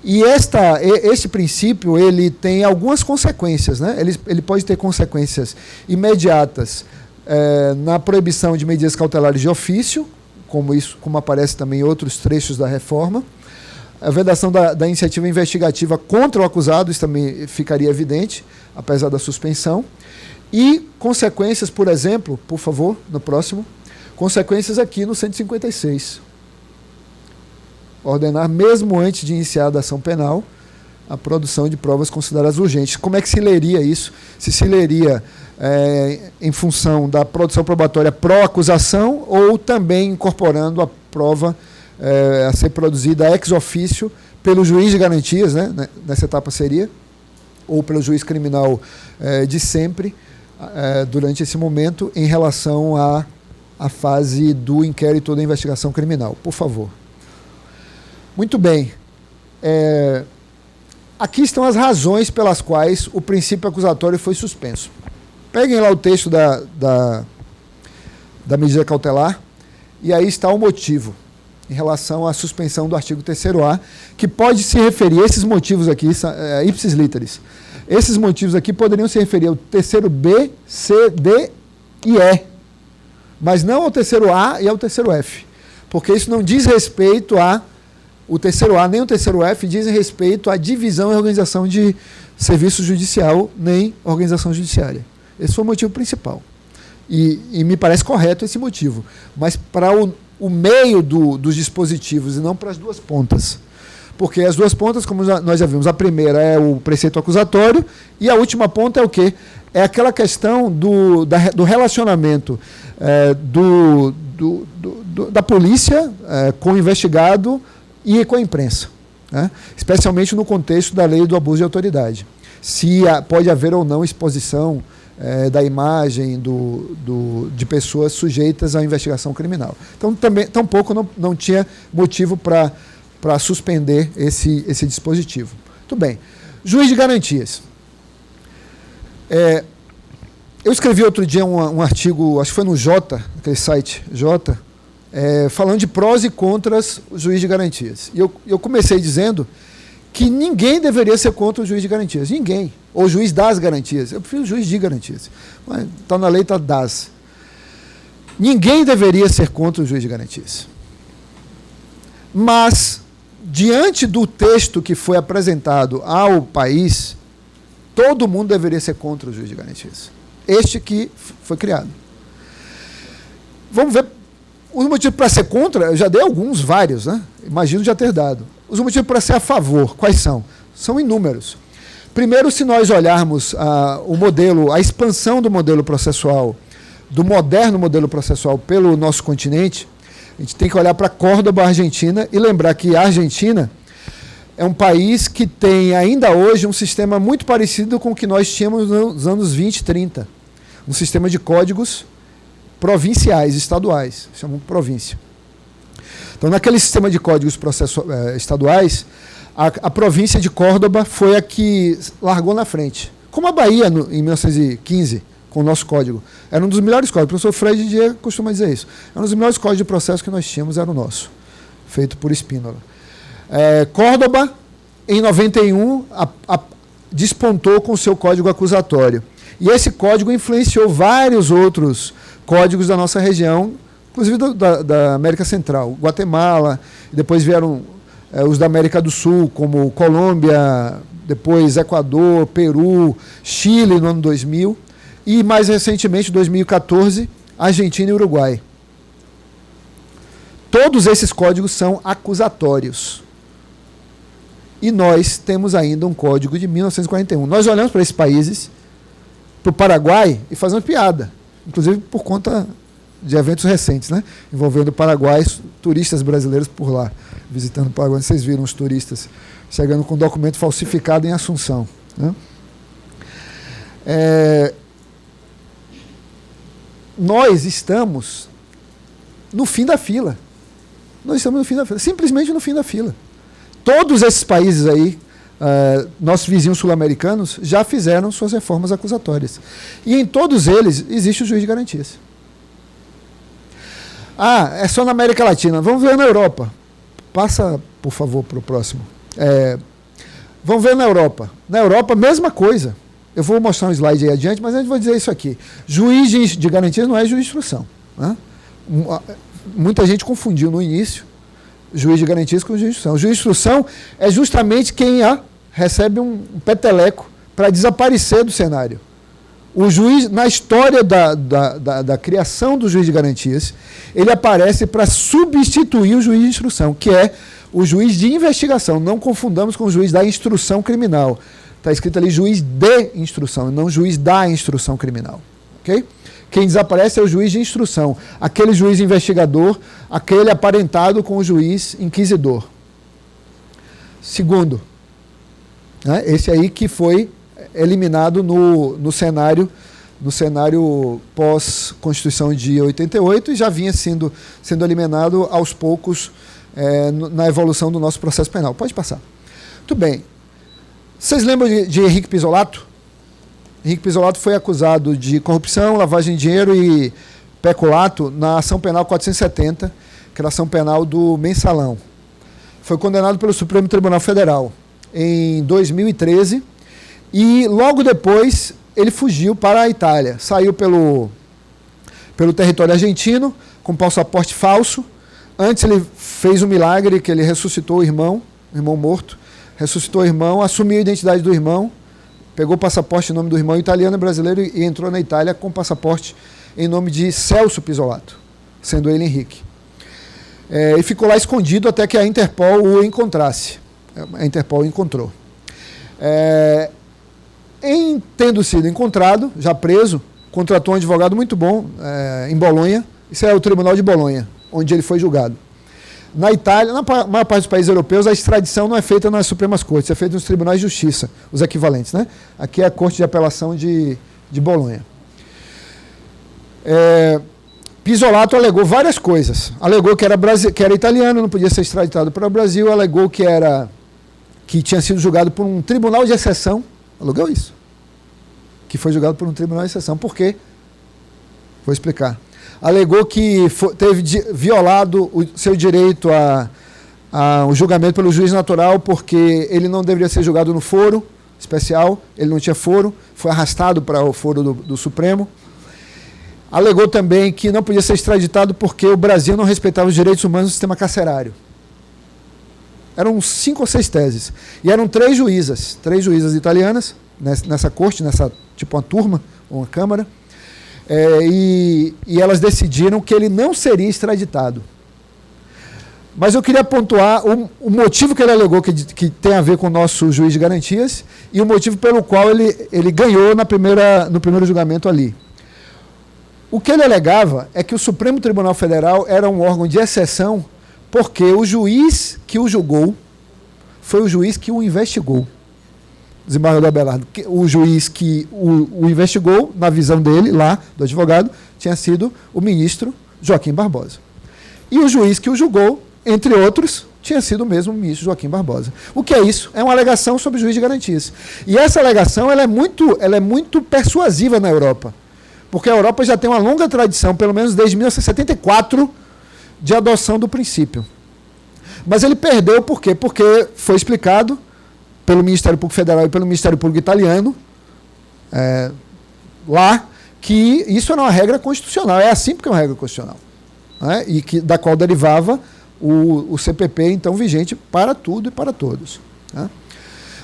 E este princípio, ele tem algumas consequências, né? Ele pode ter consequências imediatas na proibição de medidas cautelares de ofício, como aparece também em outros trechos da reforma. A vedação da iniciativa investigativa contra o acusado, isso também ficaria evidente, apesar da suspensão. E consequências, por exemplo, por favor, no próximo, consequências aqui no 156. Ordenar, mesmo antes de iniciar a ação penal, a produção de provas consideradas urgentes. Como é que se leria isso? Se leria em função da produção probatória pró-acusação ou também incorporando a prova a ser produzida ex officio pelo juiz de garantias, né? Nessa etapa seria, ou pelo juiz criminal de sempre, durante esse momento, em relação à fase do inquérito da investigação criminal. Por favor. Muito bem. Aqui estão as razões pelas quais o princípio acusatório foi suspenso. Peguem lá o texto da medida cautelar, e aí está o motivo em relação à suspensão do artigo 3º A, que pode se referir, esses motivos aqui, ipsis literis, esses motivos aqui poderiam se referir ao 3º B, C, D e E, mas não ao 3º A e ao 3º F, porque isso não diz respeito o 3º A nem o 3º F dizem respeito à divisão e organização de serviço judicial, nem organização judiciária. Esse foi o motivo principal. E me parece correto esse motivo, mas para o meio dos dispositivos e não para as duas pontas. Porque as duas pontas, como nós já vimos, a primeira é o preceito acusatório e a última ponta é o quê? É aquela questão do relacionamento da polícia com o investigado e com a imprensa, né? Especialmente no contexto da lei do abuso de autoridade. Se pode haver ou não exposição da imagem de pessoas sujeitas à investigação criminal. Então, tampouco não tinha motivo para suspender esse dispositivo. Muito bem. Juiz de garantias. Eu escrevi outro dia um artigo, acho que foi no Jota, aquele site Jota, falando de prós e contras o juiz de garantias. E eu comecei dizendo que ninguém deveria ser contra o juiz de garantias. Ninguém. Ou juiz das garantias. Eu prefiro o juiz de garantias. Está na lei, está das. Ninguém deveria ser contra o juiz de garantias. Mas, diante do texto que foi apresentado ao país, todo mundo deveria ser contra o juiz de garantias. Este que foi criado. Vamos ver. Os motivos para ser contra, eu já dei alguns, vários, né? Imagino já ter dado. Os motivos para ser a favor, quais são? São inúmeros. Primeiro, se nós olharmos a expansão do modelo processual, do moderno modelo processual pelo nosso continente, a gente tem que olhar para Córdoba, Argentina, e lembrar que a Argentina é um país que tem ainda hoje um sistema muito parecido com o que nós tínhamos nos anos 20 e 30. um sistema de códigos provinciais, estaduais, chamam província. Então, naquele sistema de códigos estaduais, a província de Córdoba foi a que largou na frente. Como a Bahia, em 1915, com o nosso código. Era um dos melhores códigos. O professor Fred Dier costuma dizer isso. Era um dos melhores códigos de processo que nós tínhamos, era o nosso, feito por Spínola. Córdoba, em 91, despontou com o seu código acusatório. E esse código influenciou vários outros códigos da nossa região, inclusive da América Central. Guatemala, depois vieram os da América do Sul, como Colômbia, depois Equador, Peru, Chile no ano 2000, e mais recentemente, em 2014, Argentina e Uruguai. Todos esses códigos são acusatórios. E nós temos ainda um código de 1941. Nós olhamos para esses países, para o Paraguai, e fazemos piada, inclusive por conta de eventos recentes, né? Envolvendo o Paraguai, turistas brasileiros por lá, visitando o Paraguai. Vocês viram os turistas chegando com documento falsificado em Assunção, né? Nós estamos no fim da fila. Nós estamos no fim da fila, simplesmente no fim da fila. Todos esses países aí, nossos vizinhos sul-americanos, já fizeram suas reformas acusatórias. E em todos eles existe o juiz de garantias. É só na América Latina. Vamos ver na Europa. Passa, por favor, para o próximo. Vamos ver na Europa. Na Europa, mesma coisa. Eu vou mostrar um slide aí adiante, mas antes vou dizer isso aqui. Juiz de garantias não é juiz de instrução, né? Muita gente confundiu no início juiz de garantias com juiz de instrução. O juiz de instrução é justamente quem recebe um peteleco para desaparecer do cenário. O juiz, na história da criação do juiz de garantias, ele aparece para substituir o juiz de instrução, que é o juiz de investigação. Não confundamos com o juiz da instrução criminal. Está escrito ali juiz de instrução, não juiz da instrução criminal. Okay? Quem desaparece é o juiz de instrução, aquele juiz investigador, aquele aparentado com o juiz inquisidor. Segundo, né, esse aí que foi eliminado no cenário pós-Constituição de 88 e já vinha sendo eliminado aos poucos na evolução do nosso processo penal. Pode passar. Muito bem. Vocês lembram de Henrique Pisolato? Henrique Pisolato foi acusado de corrupção, lavagem de dinheiro e peculato na ação penal 470, que era a ação penal do Mensalão. Foi condenado pelo Supremo Tribunal Federal em 2013 e logo depois ele fugiu para a Itália. Saiu pelo território argentino com passaporte falso. Antes ele fez um milagre que ele ressuscitou o irmão morto. Ressuscitou o irmão, assumiu a identidade do irmão, pegou o passaporte em nome do irmão italiano e brasileiro e entrou na Itália com passaporte em nome de Celso Pisolato, sendo ele Henrique. E ficou lá escondido até que a Interpol o encontrasse. A Interpol o encontrou. Tendo sido encontrado, já preso, contratou um advogado muito bom em Bolonha. Isso é o Tribunal de Bolonha, onde ele foi julgado. Na Itália, na maior parte dos países europeus, a extradição não é feita nas Supremas Cortes, é feita nos tribunais de justiça, os equivalentes, né? Aqui é a Corte de Apelação de Bolonha. Pisolato alegou várias coisas. Alegou que era italiano, não podia ser extraditado para o Brasil, alegou que tinha sido julgado por um tribunal de exceção, alegou isso, que foi julgado por um tribunal de exceção. Por quê? Vou explicar. Alegou que teve violado o seu direito ao julgamento pelo juiz natural, porque ele não deveria ser julgado no foro especial, ele não tinha foro, foi arrastado para o foro do Supremo. Alegou também que não podia ser extraditado porque o Brasil não respeitava os direitos humanos do sistema carcerário. Eram 5 ou 6 teses. E eram 3 juízas italianas, nessa corte, tipo uma turma, uma câmara. E elas decidiram que ele não seria extraditado. Mas eu queria pontuar o motivo que ele alegou que tem a ver com o nosso juiz de garantias e o motivo pelo qual ele ganhou no primeiro julgamento ali. O que ele alegava é que o Supremo Tribunal Federal era um órgão de exceção porque o juiz que o julgou foi o juiz que o investigou. desembargador Abelardo, o juiz que o investigou, na visão dele, lá, do advogado, tinha sido o ministro Joaquim Barbosa. E o juiz que o julgou, entre outros, tinha sido o mesmo ministro Joaquim Barbosa. O que é isso? É uma alegação sobre juiz de garantias. E essa alegação ela é muito persuasiva na Europa, porque a Europa já tem uma longa tradição, pelo menos desde 1974, de adoção do princípio. Mas ele perdeu por quê? Porque foi explicado pelo Ministério Público Federal e pelo Ministério Público Italiano, lá, que isso era uma regra constitucional. É assim porque é uma regra constitucional. Né? E da qual derivava o CPP, então, vigente para tudo e para todos. Né?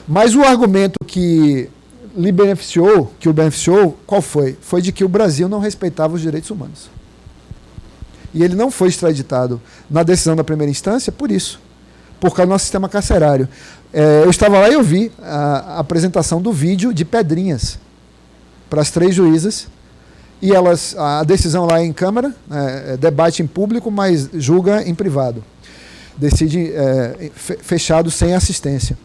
Mas o argumento que o beneficiou, qual foi? Foi de que o Brasil não respeitava os direitos humanos. E ele não foi extraditado na decisão da primeira instância por isso, por causa do nosso sistema carcerário. Eu estava lá e eu vi a apresentação do vídeo de Pedrinhas para as 3 juízas, e a decisão lá é em Câmara, debate em público, mas julga em privado. Decide fechado, sem assistência.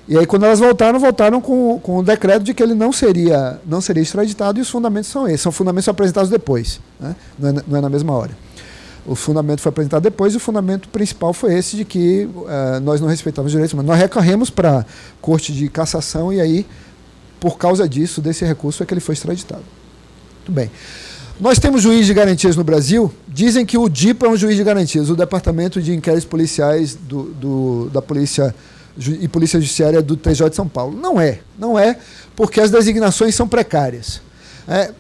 E aí, quando elas voltaram com o decreto de que ele não seria extraditado, e os fundamentos são esses. São fundamentos apresentados depois, né? Não é na mesma hora. O fundamento foi apresentado depois, e o fundamento principal foi esse, de que nós não respeitávamos os direitos humanos. Nós recorremos para a Corte de Cassação, e aí, por causa disso, desse recurso, é que ele foi extraditado. Muito bem. Nós temos juiz de garantias no Brasil. Dizem que o DIPA é um juiz de garantias, o Departamento de Inquéritos Policiais da Polícia e Polícia Judiciária do TJ de São Paulo. Não é, porque as designações são precárias. É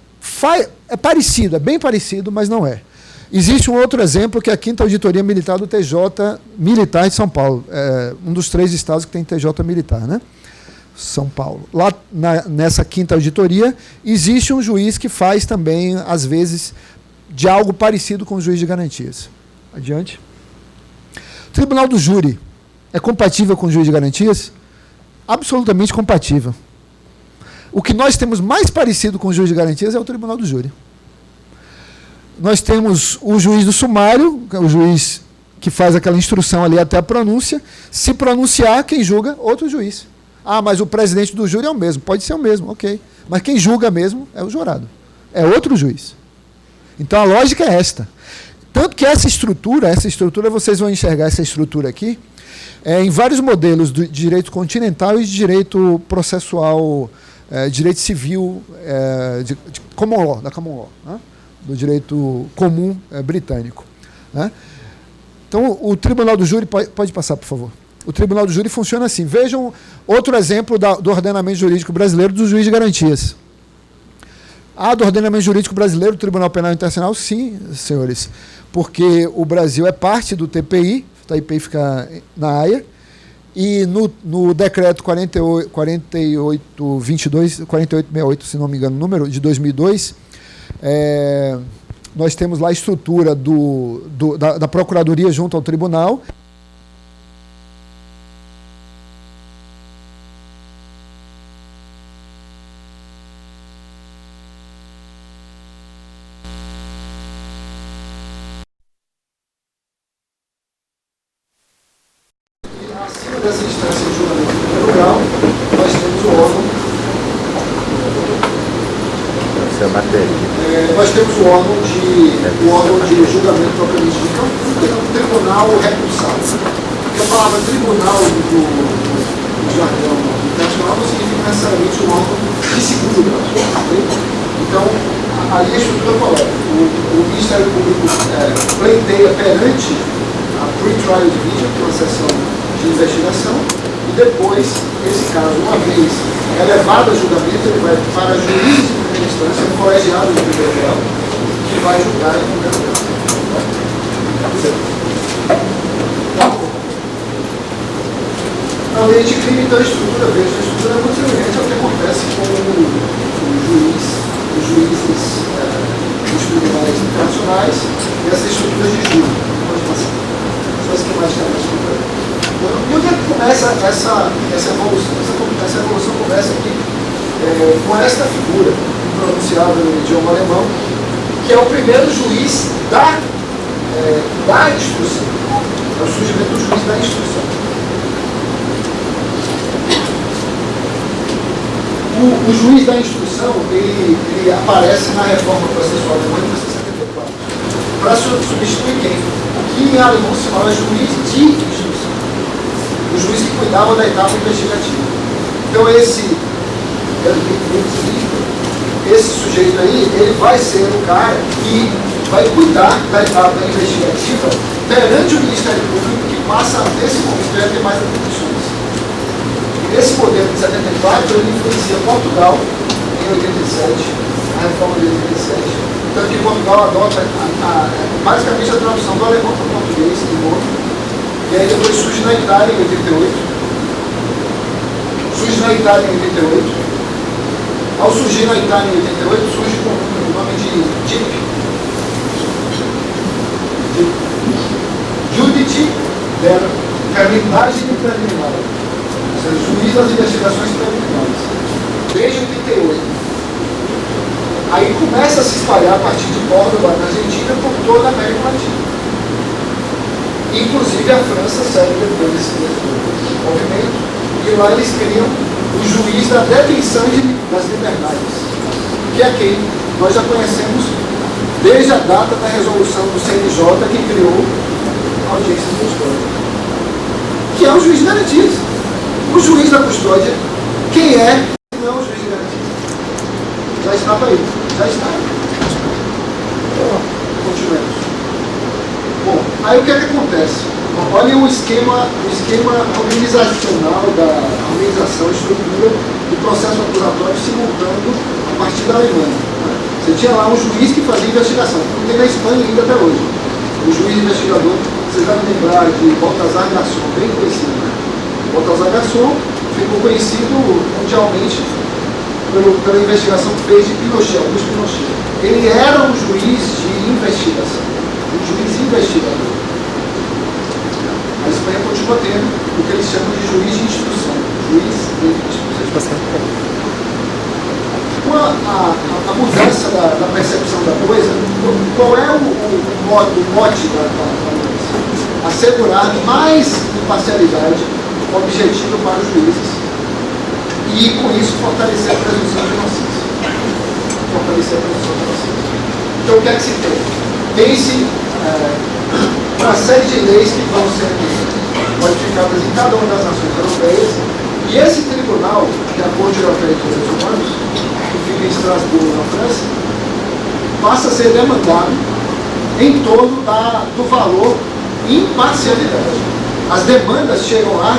parecido, é bem parecido, mas não é. Existe um outro exemplo, que é a 5ª Auditoria Militar do TJ Militar de São Paulo, um dos 3 estados que tem TJ Militar, né? São Paulo. Lá nessa 5ª auditoria, existe um juiz que faz também, às vezes, de algo parecido com o juiz de garantias. Adiante. Tribunal do Júri é compatível com o juiz de garantias? Absolutamente compatível. O que nós temos mais parecido com o juiz de garantias é o Tribunal do Júri. Nós temos o juiz do sumário, o juiz que faz aquela instrução ali até a pronúncia. Se pronunciar, quem julga? Outro juiz. Mas o presidente do júri é o mesmo. Pode ser o mesmo, ok. Mas quem julga mesmo é o jurado. É outro juiz. Então a lógica é esta. Tanto que essa estrutura, vocês vão enxergar essa estrutura aqui, em vários modelos de direito continental e de direito processual, direito civil, de common law, da common law, né? Do direito comum britânico. Né? Então, o Tribunal do Júri, pode passar, por favor. O Tribunal do Júri funciona assim. Vejam outro exemplo do ordenamento jurídico brasileiro do juiz de garantias. Do ordenamento jurídico brasileiro, do Tribunal Penal Internacional, sim, senhores, porque o Brasil é parte do TPI, o TPI fica na Haia, e no decreto 4868, se não me engano, número de 2002, nós temos lá a estrutura da Procuradoria junto ao Tribunal. Acima dessa instância de julgamento em primeiro grau, nós temos o órgão. Nós temos o órgão de julgamento propriamente dito, que é um tribunal recursal. Porque a palavra tribunal do jargão internacional não significa necessariamente um órgão de segundo grau. Então, ali a estrutura qual é? O Ministério Público pleiteia perante a Pre-Trial Division, que é uma seção de investigação, e depois, esse caso, uma vez elevado a julgamento, ele vai para juízes de primeira instância, um colegiado de primeiro grau, que vai julgar em primeiro grau. Na lei de crime, então, a estrutura é muito semelhante ao que acontece com os juízes dos tribunais internacionais e essas estruturas de júri. Pode passar. Só esquematicamente. E onde é que começa essa evolução? Essa evolução começa aqui com esta figura pronunciada no idioma alemão, que é o primeiro juiz da instrução. É o surgimento do juiz da instrução. O juiz da instrução, ele aparece na reforma processual de 1974 para substituir quem? O que em alemão se fala juiz de instrução. O juiz que cuidava da etapa investigativa. Então esse sujeito aí, ele vai ser o cara que vai cuidar da etapa investigativa perante o Ministério Público, que passa, nesse momento, a ter mais atribuições. Esse modelo de 74, ele influencia Portugal em 87, a reforma de 87. Tanto que Portugal adota basicamente a tradução do alemão para o português, de novo. E aí depois surge na Itália em 88. Surge na Itália em 88. Ao surgir na Itália em 88, surge com o nome de DIP. Giudice della Indagine Preliminare. Ou seja, juiz das investigações preliminares. Desde 88. Aí começa a se espalhar a partir de Córdoba, na Argentina, por toda a América Latina. Inclusive a França segue depois desse movimento, e lá eles criam o juiz da detenção das liberdades, que é quem nós já conhecemos desde a data da resolução do CNJ que criou a audiência de custódia, que é o juiz de garantias. O juiz da custódia, quem é? Não é o juiz de garantias. Já estava aí, já está. Continuemos. Bom, aí o que é que acontece? Olha o esquema organizacional da organização, estrutura do processo acusatório simultâneo a partir da Alemanha. Você tinha lá um juiz que fazia investigação, não tem na Espanha ainda até hoje. O juiz investigador, vocês devem lembrar de Baltasar Garzón, bem conhecido, né? Baltasar Garzón ficou conhecido mundialmente pela investigação que fez de Pinochet, Augusto Pinochet. Ele era um juiz de investigação, um juiz investigador. A Espanha continua tendo o que eles chamam de juiz de instrução. Juiz de instrução. Com a mudança da percepção da coisa, qual é o mote da mudança? Assegurar mais imparcialidade objetiva para os juízes e, com isso, fortalecer a presunção de inocência. Então, o que é que se tem? Tem-se uma série de leis que vão ser modificadas em cada uma das nações europeias, e esse tribunal, que é a Corte Europeia de Direitos Humanos, que fica em Estrasburgo, na França, passa a ser demandado em torno do valor imparcialidade. As demandas chegam lá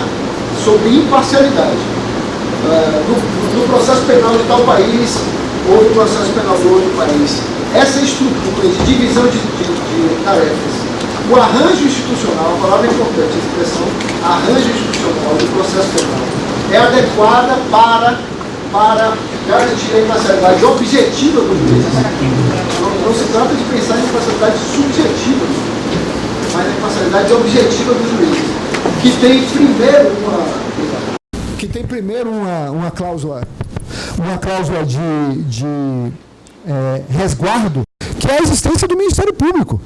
sobre imparcialidade. No processo penal de tal país, ou no processo penal de outro país. Essa estrutura de divisão de tarefas, o arranjo institucional, a palavra é importante, a expressão arranjo institucional do processo penal, é adequada para garantir a imparcialidade objetiva dos juízes. Não se trata de pensar em imparcialidade subjetiva, mas na imparcialidade objetiva dos juízes, que tem primeiro uma cláusula de resguardo, que é a existência do Ministério Público.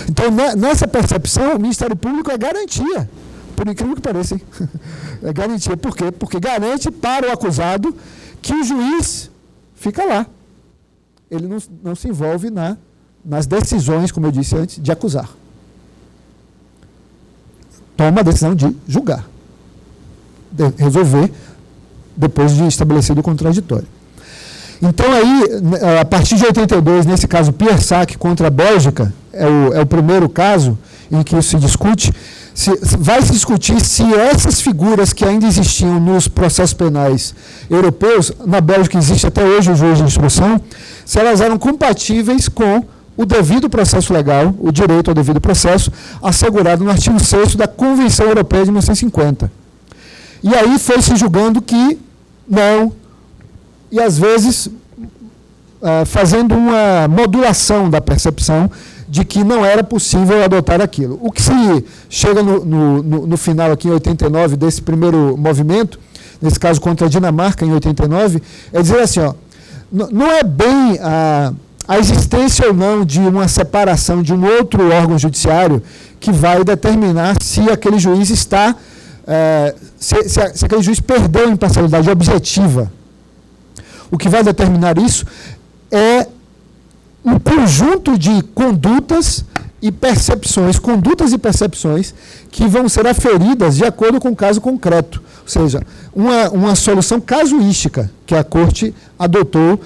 Então, nessa percepção, o Ministério Público é garantia, por incrível que pareça, hein? É garantia. Por quê? Porque garante para o acusado que o juiz fica lá. Ele não se envolve nas decisões, como eu disse antes, de acusar. Toma a decisão de julgar. Resolver depois de estabelecido o contraditório. Então, aí, a partir de 82, nesse caso Piersac contra a Bélgica, é o primeiro caso em que isso se discute, vai se discutir se essas figuras que ainda existiam nos processos penais europeus, na Bélgica existe até hoje o juiz de instrução, se elas eram compatíveis com o devido processo legal, o direito ao devido processo, assegurado no artigo 6º da Convenção Europeia de 1950. E aí foi se julgando que não, e às vezes fazendo uma modulação da percepção de que não era possível adotar aquilo. O que se chega no final aqui em 89 desse primeiro movimento, nesse caso contra a Dinamarca em 89, é dizer assim, não é bem a existência ou não de uma separação de um outro órgão judiciário que vai determinar se aquele juiz está se aquele juiz perdeu a imparcialidade objetiva. O que vai determinar isso é um conjunto de condutas e percepções que vão ser aferidas de acordo com o caso concreto. Ou seja, uma solução casuística que a Corte adotou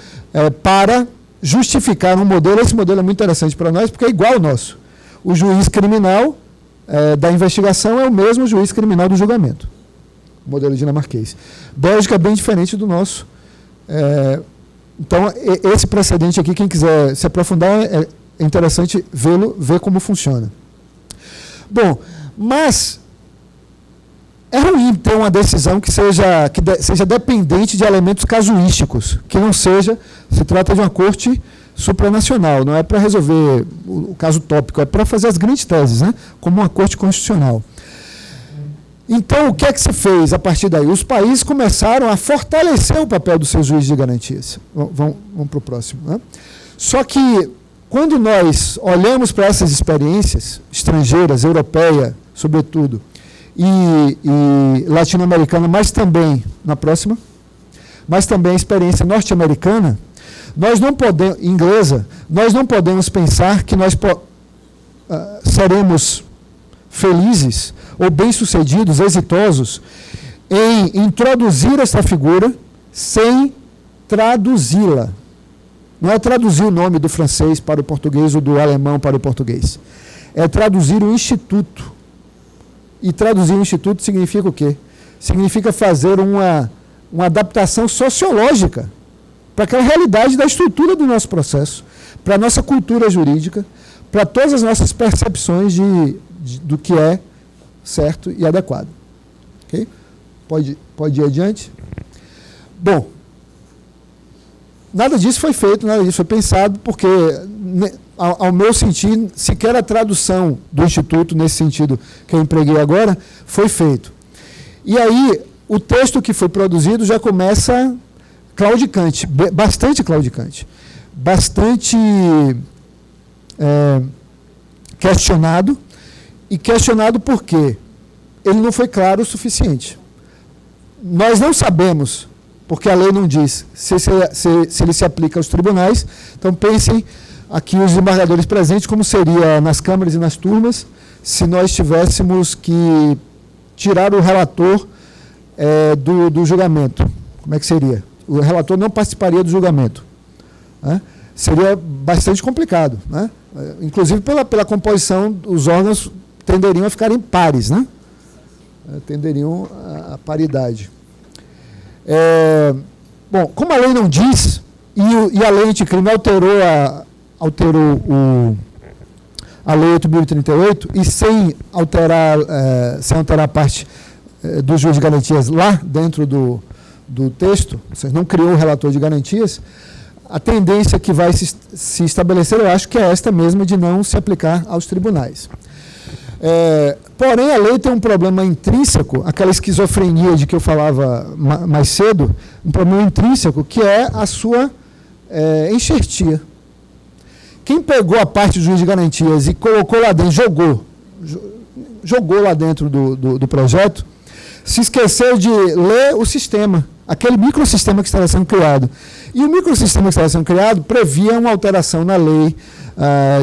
para justificar um modelo. Esse modelo é muito interessante para nós, porque é igual ao nosso. O juiz criminal da investigação é o mesmo juiz criminal do julgamento. O modelo dinamarquês. Bélgica é bem diferente do nosso. Então, esse precedente aqui, quem quiser se aprofundar, é interessante ver como funciona. Bom, mas é ruim ter uma decisão que seja dependente de elementos casuísticos, que não seja, se trata de uma corte supranacional, não é para resolver o caso tópico, é para fazer as grandes teses, né, como uma corte constitucional. Então, o que é que se fez a partir daí? Os países começaram a fortalecer o papel dos seus juízes de garantias. Vamos para o próximo. Né? Só que, quando nós olhamos para essas experiências estrangeiras, europeia, sobretudo, e latino-americana, mas também, na próxima, mas também a experiência norte-americana, nós não podemos, inglesa, nós não podemos pensar que nós seremos felizes ou bem-sucedidos, exitosos, em introduzir essa figura sem traduzi-la. Não é traduzir o nome do francês para o português ou do alemão para o português. É traduzir o instituto. E traduzir o instituto significa o quê? Significa fazer uma adaptação sociológica para aquela realidade da estrutura do nosso processo, para a nossa cultura jurídica, para todas as nossas percepções do que é certo e adequado. Okay? Pode ir adiante? Bom, nada disso foi feito, nada disso foi pensado, porque, ao meu sentir, sequer a tradução do Instituto, nesse sentido que eu empreguei agora, foi feito. E aí, o texto que foi produzido já começa claudicante, bastante claudicante, bastante questionado, e questionado por quê? Ele não foi claro o suficiente. Nós não sabemos, porque a lei não diz se ele se aplica aos tribunais. Então, pensem aqui os desembargadores presentes, como seria nas câmaras e nas turmas, se nós tivéssemos que tirar o relator do julgamento. Como é que seria? O relator não participaria do julgamento. Né? Seria bastante complicado. Né? Inclusive, pela composição, os órgãos tenderiam a ficarem pares, né? Tenderiam a paridade. Bom, como a lei não diz, e a lei anticrime alterou a lei 8.038, e sem alterar a parte do juiz de garantias lá dentro do texto, ou seja, não criou o relator de garantias, a tendência que vai se estabelecer, eu acho que é esta mesma, de não se aplicar aos tribunais. Porém, a lei tem um problema intrínseco, aquela esquizofrenia de que eu falava mais cedo, um problema intrínseco, que é a sua enxertia. Quem pegou a parte do juiz de garantias e colocou lá dentro, jogou lá dentro do projeto, se esqueceu de ler o sistema, aquele microsistema que estava sendo criado. E o microsistema que estava sendo criado previa uma alteração na lei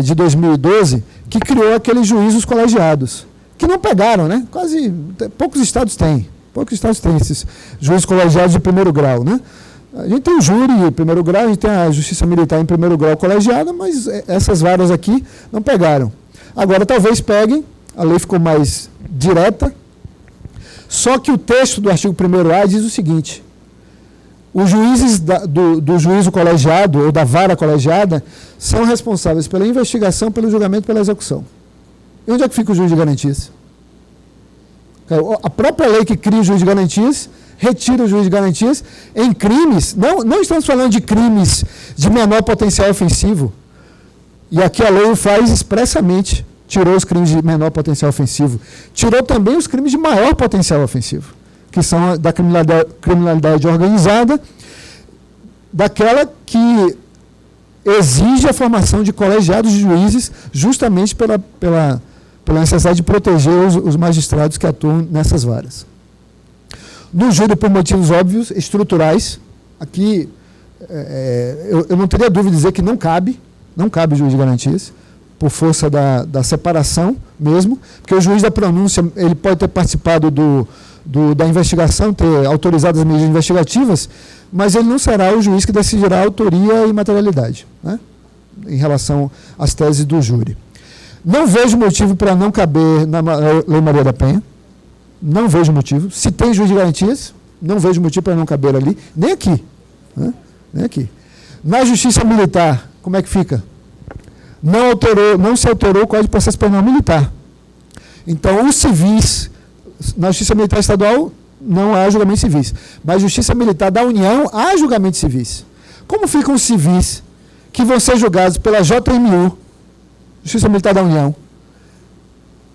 de 2012, que criou aqueles juízos colegiados, que não pegaram, né? Poucos estados têm esses juízes colegiados de primeiro grau, né? A gente tem o júri em primeiro grau, a gente tem a justiça militar em primeiro grau colegiada, mas essas varas aqui não pegaram. Agora talvez peguem, a lei ficou mais direta, só que o texto do artigo 1º A diz o seguinte: os juízes do juízo colegiado ou da vara colegiada são responsáveis pela investigação, pelo julgamento e pela execução. E onde é que fica o juiz de garantias? A própria lei que cria o juiz de garantias retira o juiz de garantias em crimes. Não estamos falando de crimes de menor potencial ofensivo. E aqui a lei o faz expressamente. Tirou os crimes de menor potencial ofensivo. Tirou também os crimes de maior potencial ofensivo, que são da criminalidade organizada, daquela que exige a formação de colegiados de juízes, justamente pela necessidade de proteger os magistrados que atuam nessas varas. No júri, por motivos óbvios, estruturais, aqui eu não teria dúvida de dizer que não cabe juiz de garantias, por força da separação mesmo, porque o juiz da pronúncia ele pode ter participado da investigação, ter autorizado as medidas investigativas, mas ele não será o juiz que decidirá a autoria e materialidade, né, em relação às teses do júri. Não vejo motivo para não caber na Lei Maria da Penha, não vejo motivo. Se tem juiz de garantias, não vejo motivo para não caber ali, nem aqui, né, nem aqui. Na Justiça Militar, como é que fica? Não se alterou o Código de Processo Penal Militar. Então, os civis, na Justiça Militar Estadual, não há julgamentos civis. Mas Justiça Militar da União, há julgamentos civis. Como ficam os civis que vão ser julgados pela JMU, Justiça Militar da União,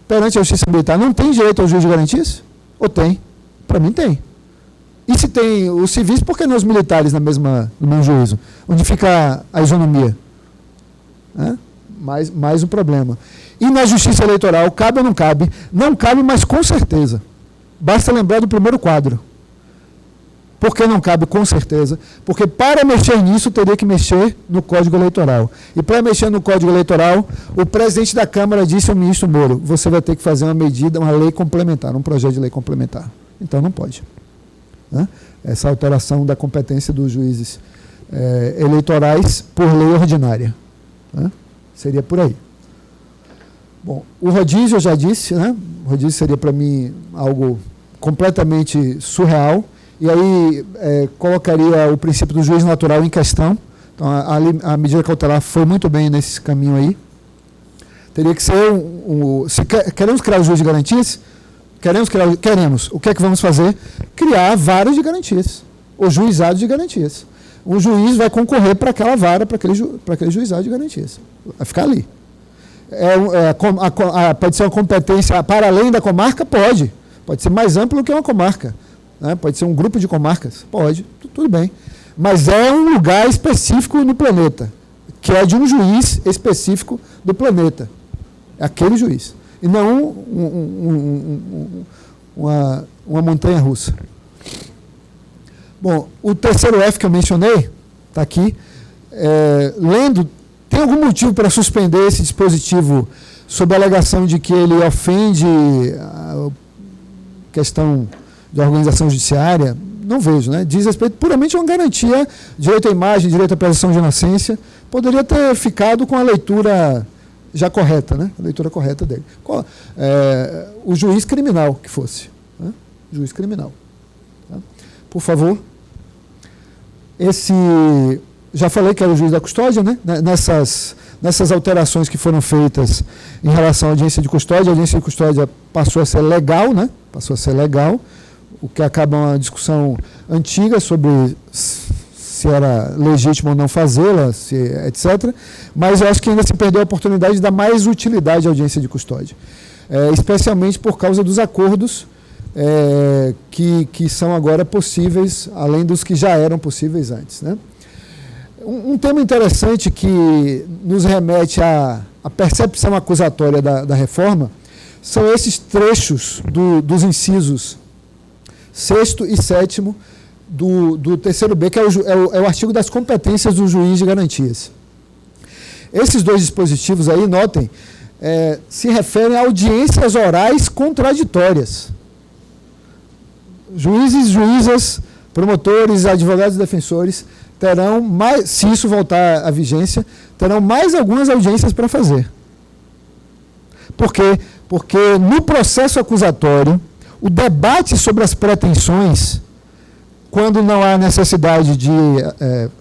perante a Justiça Militar, não tem direito ao juiz de garantias? Ou tem? Para mim tem. E se tem os civis, por que não os militares no mesmo juízo? Onde fica a isonomia? Mais um problema. E na Justiça Eleitoral, cabe ou não cabe? Não cabe, mas com certeza. Basta lembrar do primeiro quadro. Por que não cabe? Com certeza. Porque para mexer nisso, teria que mexer no Código Eleitoral. E para mexer no Código Eleitoral, o presidente da Câmara disse ao ministro Moro, você vai ter que fazer uma lei complementar, um projeto de lei complementar. Então não pode. Essa alteração da competência dos juízes eleitorais por lei ordinária. Seria por aí. Bom, o rodízio eu já disse, né? O rodízio seria para mim algo completamente surreal, e aí colocaria o princípio do juiz natural em questão. Então a medida cautelar foi muito bem nesse caminho aí. Teria que ser se queremos criar o juiz de garantias, queremos. O que é que vamos fazer? Criar varas de garantias, ou juizados de garantias. Um juiz vai concorrer para aquela vara, para aquele juizado de garantias. Vai ficar ali. Pode ser uma competência para além da comarca? Pode. Pode ser mais amplo que uma comarca. Né? Pode ser um grupo de comarcas? Pode. Tudo bem. Mas é um lugar específico no planeta, que é de um juiz específico do planeta. É aquele juiz. E não uma montanha russa. Bom, o terceiro F que eu mencionei, está aqui, lendo, tem algum motivo para suspender esse dispositivo sob a alegação de que ele ofende a questão de organização judiciária? Não vejo, né? Diz respeito puramente a uma garantia, direito à imagem, direito à presunção de inocência. Poderia ter ficado com a leitura já correta, né? A leitura correta dele. O juiz criminal que fosse. Né? Juiz criminal. Tá? Por favor. Já falei que era o juiz da custódia, né? Nessas alterações que foram feitas em relação à audiência de custódia, a audiência de custódia passou a ser legal, né? Passou a ser legal, o que acaba uma discussão antiga sobre se era legítimo ou não fazê-la, etc. Mas eu acho que ainda se perdeu a oportunidade de dar mais utilidade à audiência de custódia, especialmente por causa dos acordos que são agora possíveis, além dos que já eram possíveis antes, né? Um tema interessante que nos remete à percepção acusatória da reforma são esses trechos dos incisos 6º e 7º do terceiro B, que é o artigo das competências do juiz de garantias. Esses dois dispositivos aí, notem, se referem a audiências orais contraditórias. Juízes, juízas, promotores, advogados e defensores terão mais, se isso voltar à vigência, terão mais algumas audiências para fazer. Por quê? Porque no processo acusatório, o debate sobre as pretensões, quando não há necessidade de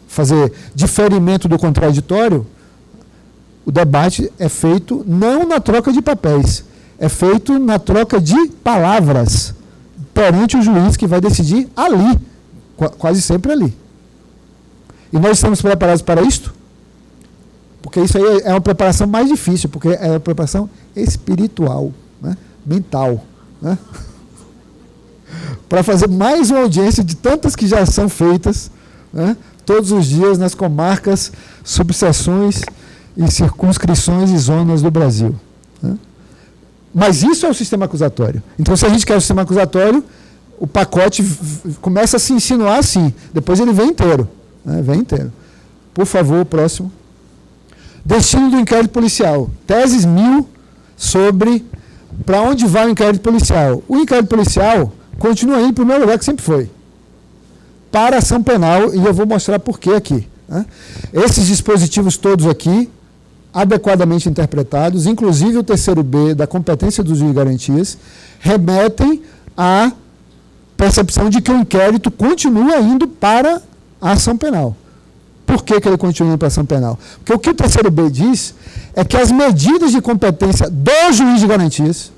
fazer diferimento do contraditório, o debate é feito não na troca de papéis, é feito na troca de palavras perante o juiz que vai decidir ali, quase sempre ali. E nós estamos preparados para isto? Porque isso aí é uma preparação mais difícil, porque é uma preparação espiritual, né? Mental, né? Para fazer mais uma audiência de tantas que já são feitas, né? Todos os dias nas comarcas, subseções e circunscrições e zonas do Brasil. Né? Mas isso é o sistema acusatório. Então, se a gente quer o sistema acusatório, o pacote começa a se insinuar assim, depois ele vem inteiro. Né? Vem inteiro. Por favor, próximo. Destino do inquérito policial. Teses 1000 sobre para onde vai o inquérito policial. O inquérito policial continua indo para o mesmo lugar que sempre foi. Para a ação penal, e eu vou mostrar por que aqui. Né? Esses dispositivos todos aqui, adequadamente interpretados, inclusive o terceiro B da competência do juiz de garantias, remetem à percepção de que o inquérito continua indo para a ação penal. Por que ele continua indo para a ação penal? Porque o que o terceiro B diz é que as medidas de competência do juiz de garantias,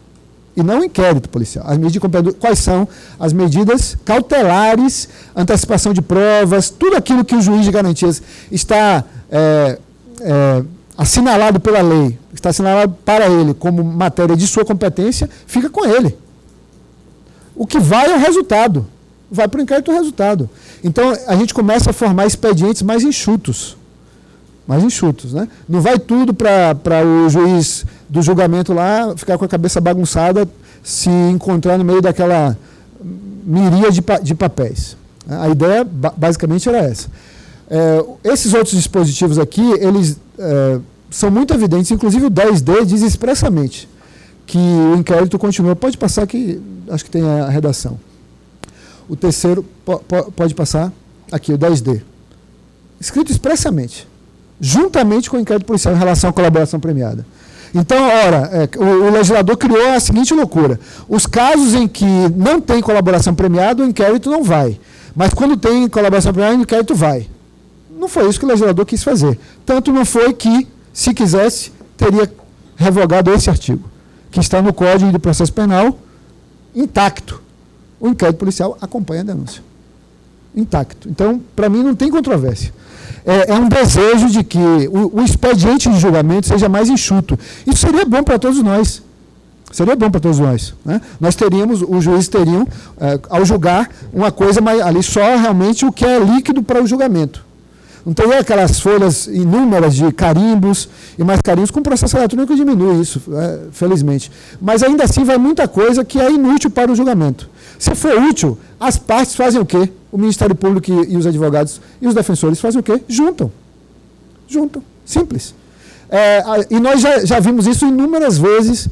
e não o inquérito policial, as medidas de competência, quais são as medidas cautelares, antecipação de provas, tudo aquilo que o juiz de garantias está assinalado pela lei, está assinalado para ele como matéria de sua competência, fica com ele. O que vai é o resultado. Vai para o inquérito o resultado. Então, a gente começa a formar expedientes mais enxutos. Mais enxutos, né? Não vai tudo para o juiz do julgamento lá ficar com a cabeça bagunçada, se encontrar no meio daquela miríade de papéis. A ideia, basicamente, era essa. Esses outros dispositivos aqui, eles são muito evidentes, inclusive o 10D diz expressamente que o inquérito continua. Pode passar aqui, acho que tem a redação. O terceiro, pode passar, aqui, o 10D. Escrito expressamente, juntamente com o inquérito policial em relação à colaboração premiada. Então, ora, o legislador criou a seguinte loucura. Os casos em que não tem colaboração premiada, o inquérito não vai. Mas quando tem colaboração premiada, o inquérito vai. Não foi isso que o legislador quis fazer. Tanto não foi que, se quisesse, teria revogado esse artigo, que está no Código de Processo Penal, intacto. O inquérito policial acompanha a denúncia. Intacto. Então, para mim, não tem controvérsia. É um desejo de que o expediente de julgamento seja mais enxuto. Isso seria bom para todos nós. Seria bom para todos nós. Né? Os juízes teriam, ao julgar, uma coisa, mas ali só realmente o que é líquido para o julgamento. Não teria aquelas folhas inúmeras de carimbos e mais carimbos, com o processo eletrônico diminui isso, felizmente. Mas ainda assim vai muita coisa que é inútil para o julgamento. Se for útil, as partes fazem o quê? O Ministério Público e os advogados e os defensores fazem o quê? Juntam. Simples. E nós já vimos isso inúmeras vezes,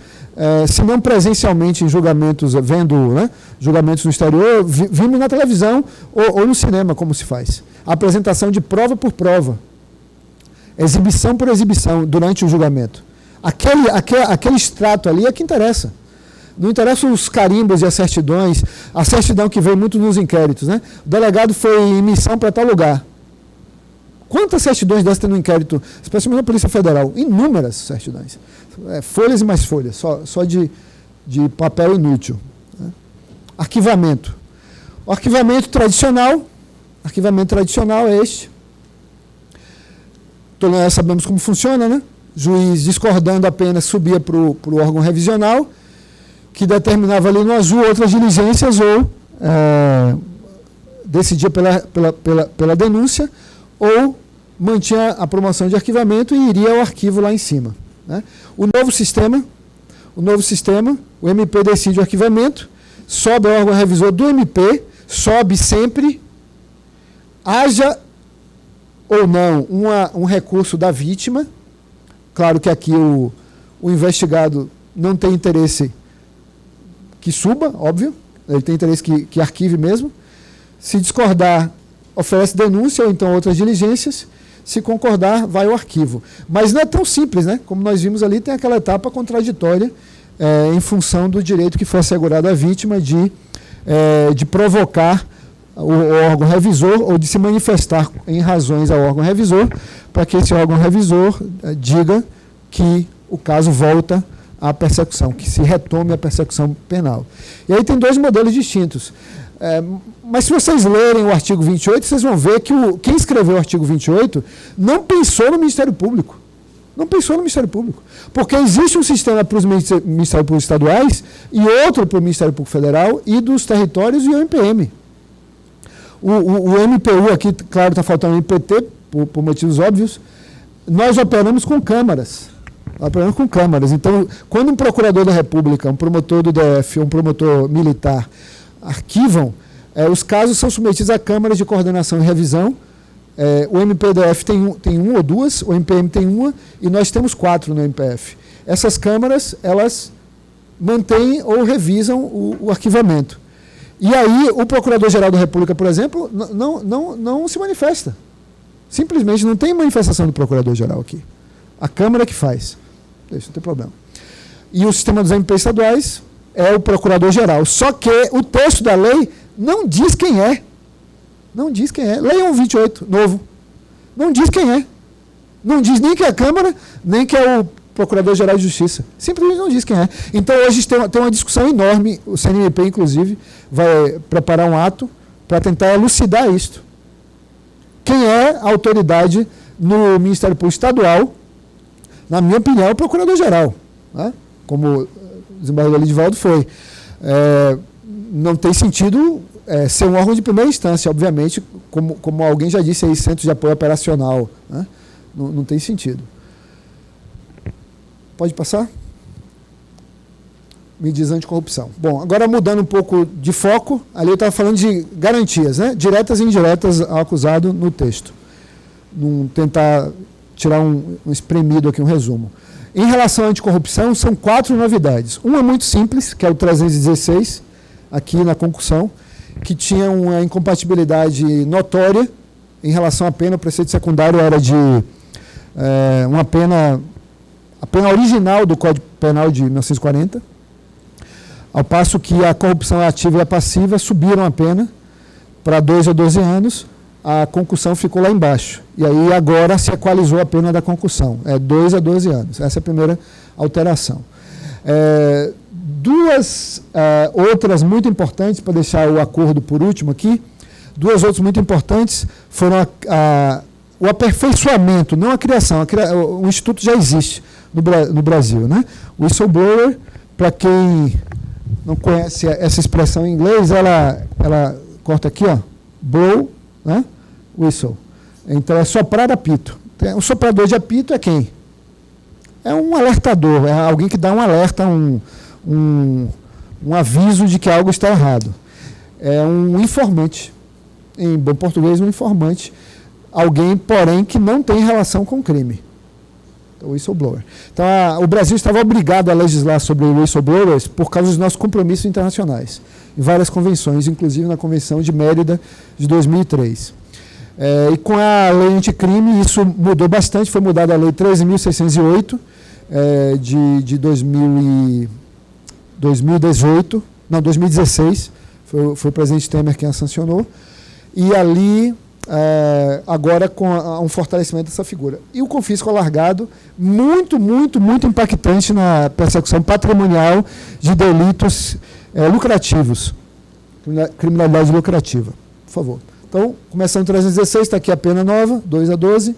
se não presencialmente em julgamentos, vendo julgamentos no exterior, vimos na televisão ou no cinema como se faz. A apresentação de prova por prova, exibição por exibição durante o julgamento. Aquele extrato ali é que interessa. Não interessam os carimbos e as certidões, a certidão que vem muito nos inquéritos. Né? O delegado foi em missão para tal lugar. Quantas certidões dessas tem no inquérito, especialmente na Polícia Federal? Inúmeras certidões. Folhas e mais folhas, só de papel inútil. Né? Arquivamento. O arquivamento tradicional é este. Então, nós sabemos como funciona, né? Juiz discordando apenas subia para o órgão revisional, que determinava ali no azul outras diligências ou decidia pela denúncia ou mantinha a promoção de arquivamento e iria ao arquivo lá em cima. Né? O novo sistema, o MP decide o arquivamento, sobe ao órgão revisor do MP, sobe sempre, haja ou não um recurso da vítima. Claro que aqui o investigado não tem interesse que suba, óbvio, ele tem interesse que arquive mesmo. Se discordar, oferece denúncia ou então outras diligências. Se concordar, vai ao arquivo. Mas não é tão simples, né? Como nós vimos ali, tem aquela etapa contraditória em função do direito que foi assegurado à vítima de provocar o órgão revisor ou de se manifestar em razões ao órgão revisor, para que esse órgão revisor diga que o caso volta à persecução, que se retome a persecução penal. E aí tem dois modelos distintos. Mas se vocês lerem o artigo 28, vocês vão ver que quem escreveu o artigo 28 não pensou no Ministério Público. Não pensou no Ministério Público. Porque existe um sistema para os Ministérios Públicos estaduais e outro para o Ministério Público Federal e dos territórios e o MPM. O MPU aqui, claro, está faltando o MPT, por motivos óbvios. Nós operamos com câmaras. Então, quando um procurador da República, um promotor do DF, um promotor militar, arquivam, os casos são submetidos à Câmara de Coordenação e Revisão. O MPDF tem um ou duas, o MPM tem uma, e nós temos 4 no MPF. Essas câmaras, elas mantêm ou revisam o arquivamento. E aí, o Procurador-Geral da República, por exemplo, não se manifesta. Simplesmente não tem manifestação do Procurador-Geral aqui. A Câmara que faz. Isso não tem problema. E o sistema dos MP estaduais é o Procurador-Geral. Só que o texto da lei não diz quem é. Não diz quem é. Lei 128, novo. Não diz quem é. Não diz nem que é a Câmara, nem que é o Procurador-Geral de Justiça. Simplesmente não diz quem é. Então, hoje tem uma discussão enorme. O CNMP, inclusive, vai preparar um ato para tentar elucidar isto. Quem é a autoridade no Ministério Público Estadual? Na minha opinião, é o Procurador-Geral, né? Como o desembargador Lidivaldo foi. Não tem sentido ser um órgão de primeira instância, obviamente, como alguém já disse aí, Centro de Apoio Operacional, né? Não tem sentido. Pode passar? Medidas anticorrupção. Bom, agora mudando um pouco de foco, ali eu estava falando de garantias, né? Diretas e indiretas ao acusado no texto. Tentar tirar um espremido aqui, um resumo. Em relação à anticorrupção, são 4 novidades. Uma muito simples, que é o 316, aqui na concussão, que tinha uma incompatibilidade notória em relação à pena. O preceito secundário era de a pena original do Código Penal de 1940, ao passo que a corrupção ativa e a passiva subiram a pena para 2 a 12 anos, a concussão ficou lá embaixo. E aí agora se equalizou a pena da concussão, 2 a 12 anos. Essa é a primeira alteração. Duas outras muito importantes, para deixar o acordo por último aqui, 2 outras muito importantes foram o aperfeiçoamento, não a criação. O Instituto já existe no Brasil, né? O whistleblower, para quem não conhece essa expressão em inglês, ela corta aqui, ó, blow, né? Whistle. Então é soprar apito. O soprador de apito é quem? É um alertador, é alguém que dá um alerta, um aviso de que algo está errado. É um informante, em bom português, um informante. Alguém, porém, que não tem relação com o crime. O whistleblower. Então, o Brasil estava obrigado a legislar sobre whistleblowers por causa dos nossos compromissos internacionais, em várias convenções, inclusive na Convenção de Mérida de 2003. E com a lei anticrime, isso mudou bastante, foi mudada a lei 13.608 de 2016, foi o presidente Temer quem a sancionou, e ali... agora com um fortalecimento dessa figura. E o confisco alargado, muito, muito, muito impactante na persecução patrimonial de delitos lucrativos, criminalidade lucrativa. Por favor. Então, começando em 316, está aqui a pena nova, 2 a 12.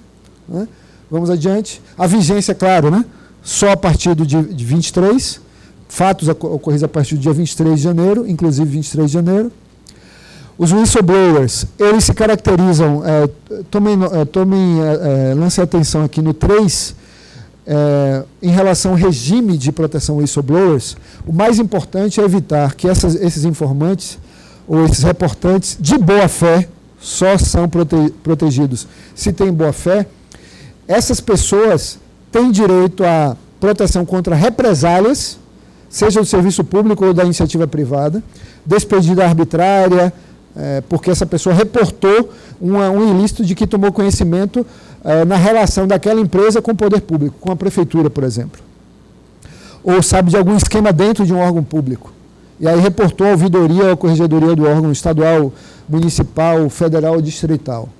Né? Vamos adiante. A vigência, claro, né? Só a partir do dia 23. Fatos ocorridos a partir do dia 23 de janeiro, inclusive 23 de janeiro. Os whistleblowers, eles se caracterizam, lancem atenção aqui no 3, em relação ao regime de proteção whistleblowers, o mais importante é evitar que esses informantes ou esses reportantes de boa fé só são protegidos se têm boa fé. Essas pessoas têm direito à proteção contra represálias, seja do serviço público ou da iniciativa privada, despedida arbitrária, porque essa pessoa reportou um ilícito de que tomou conhecimento na relação daquela empresa com o poder público, com a prefeitura, por exemplo. Ou sabe de algum esquema dentro de um órgão público. E aí reportou a ouvidoria ou a corregedoria do órgão estadual, municipal, federal ou distrital.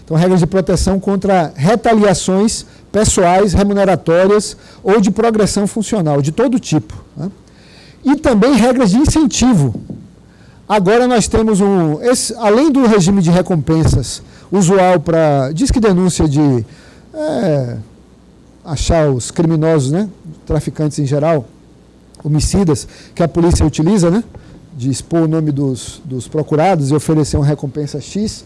Então, regras de proteção contra retaliações pessoais, remuneratórias ou de progressão funcional, de todo tipo. E também regras de incentivo. Agora nós temos além do regime de recompensas usual para disque denúncia de achar os criminosos, né, traficantes em geral, homicidas, que a polícia utiliza, né, de expor o nome dos procurados e oferecer uma recompensa X.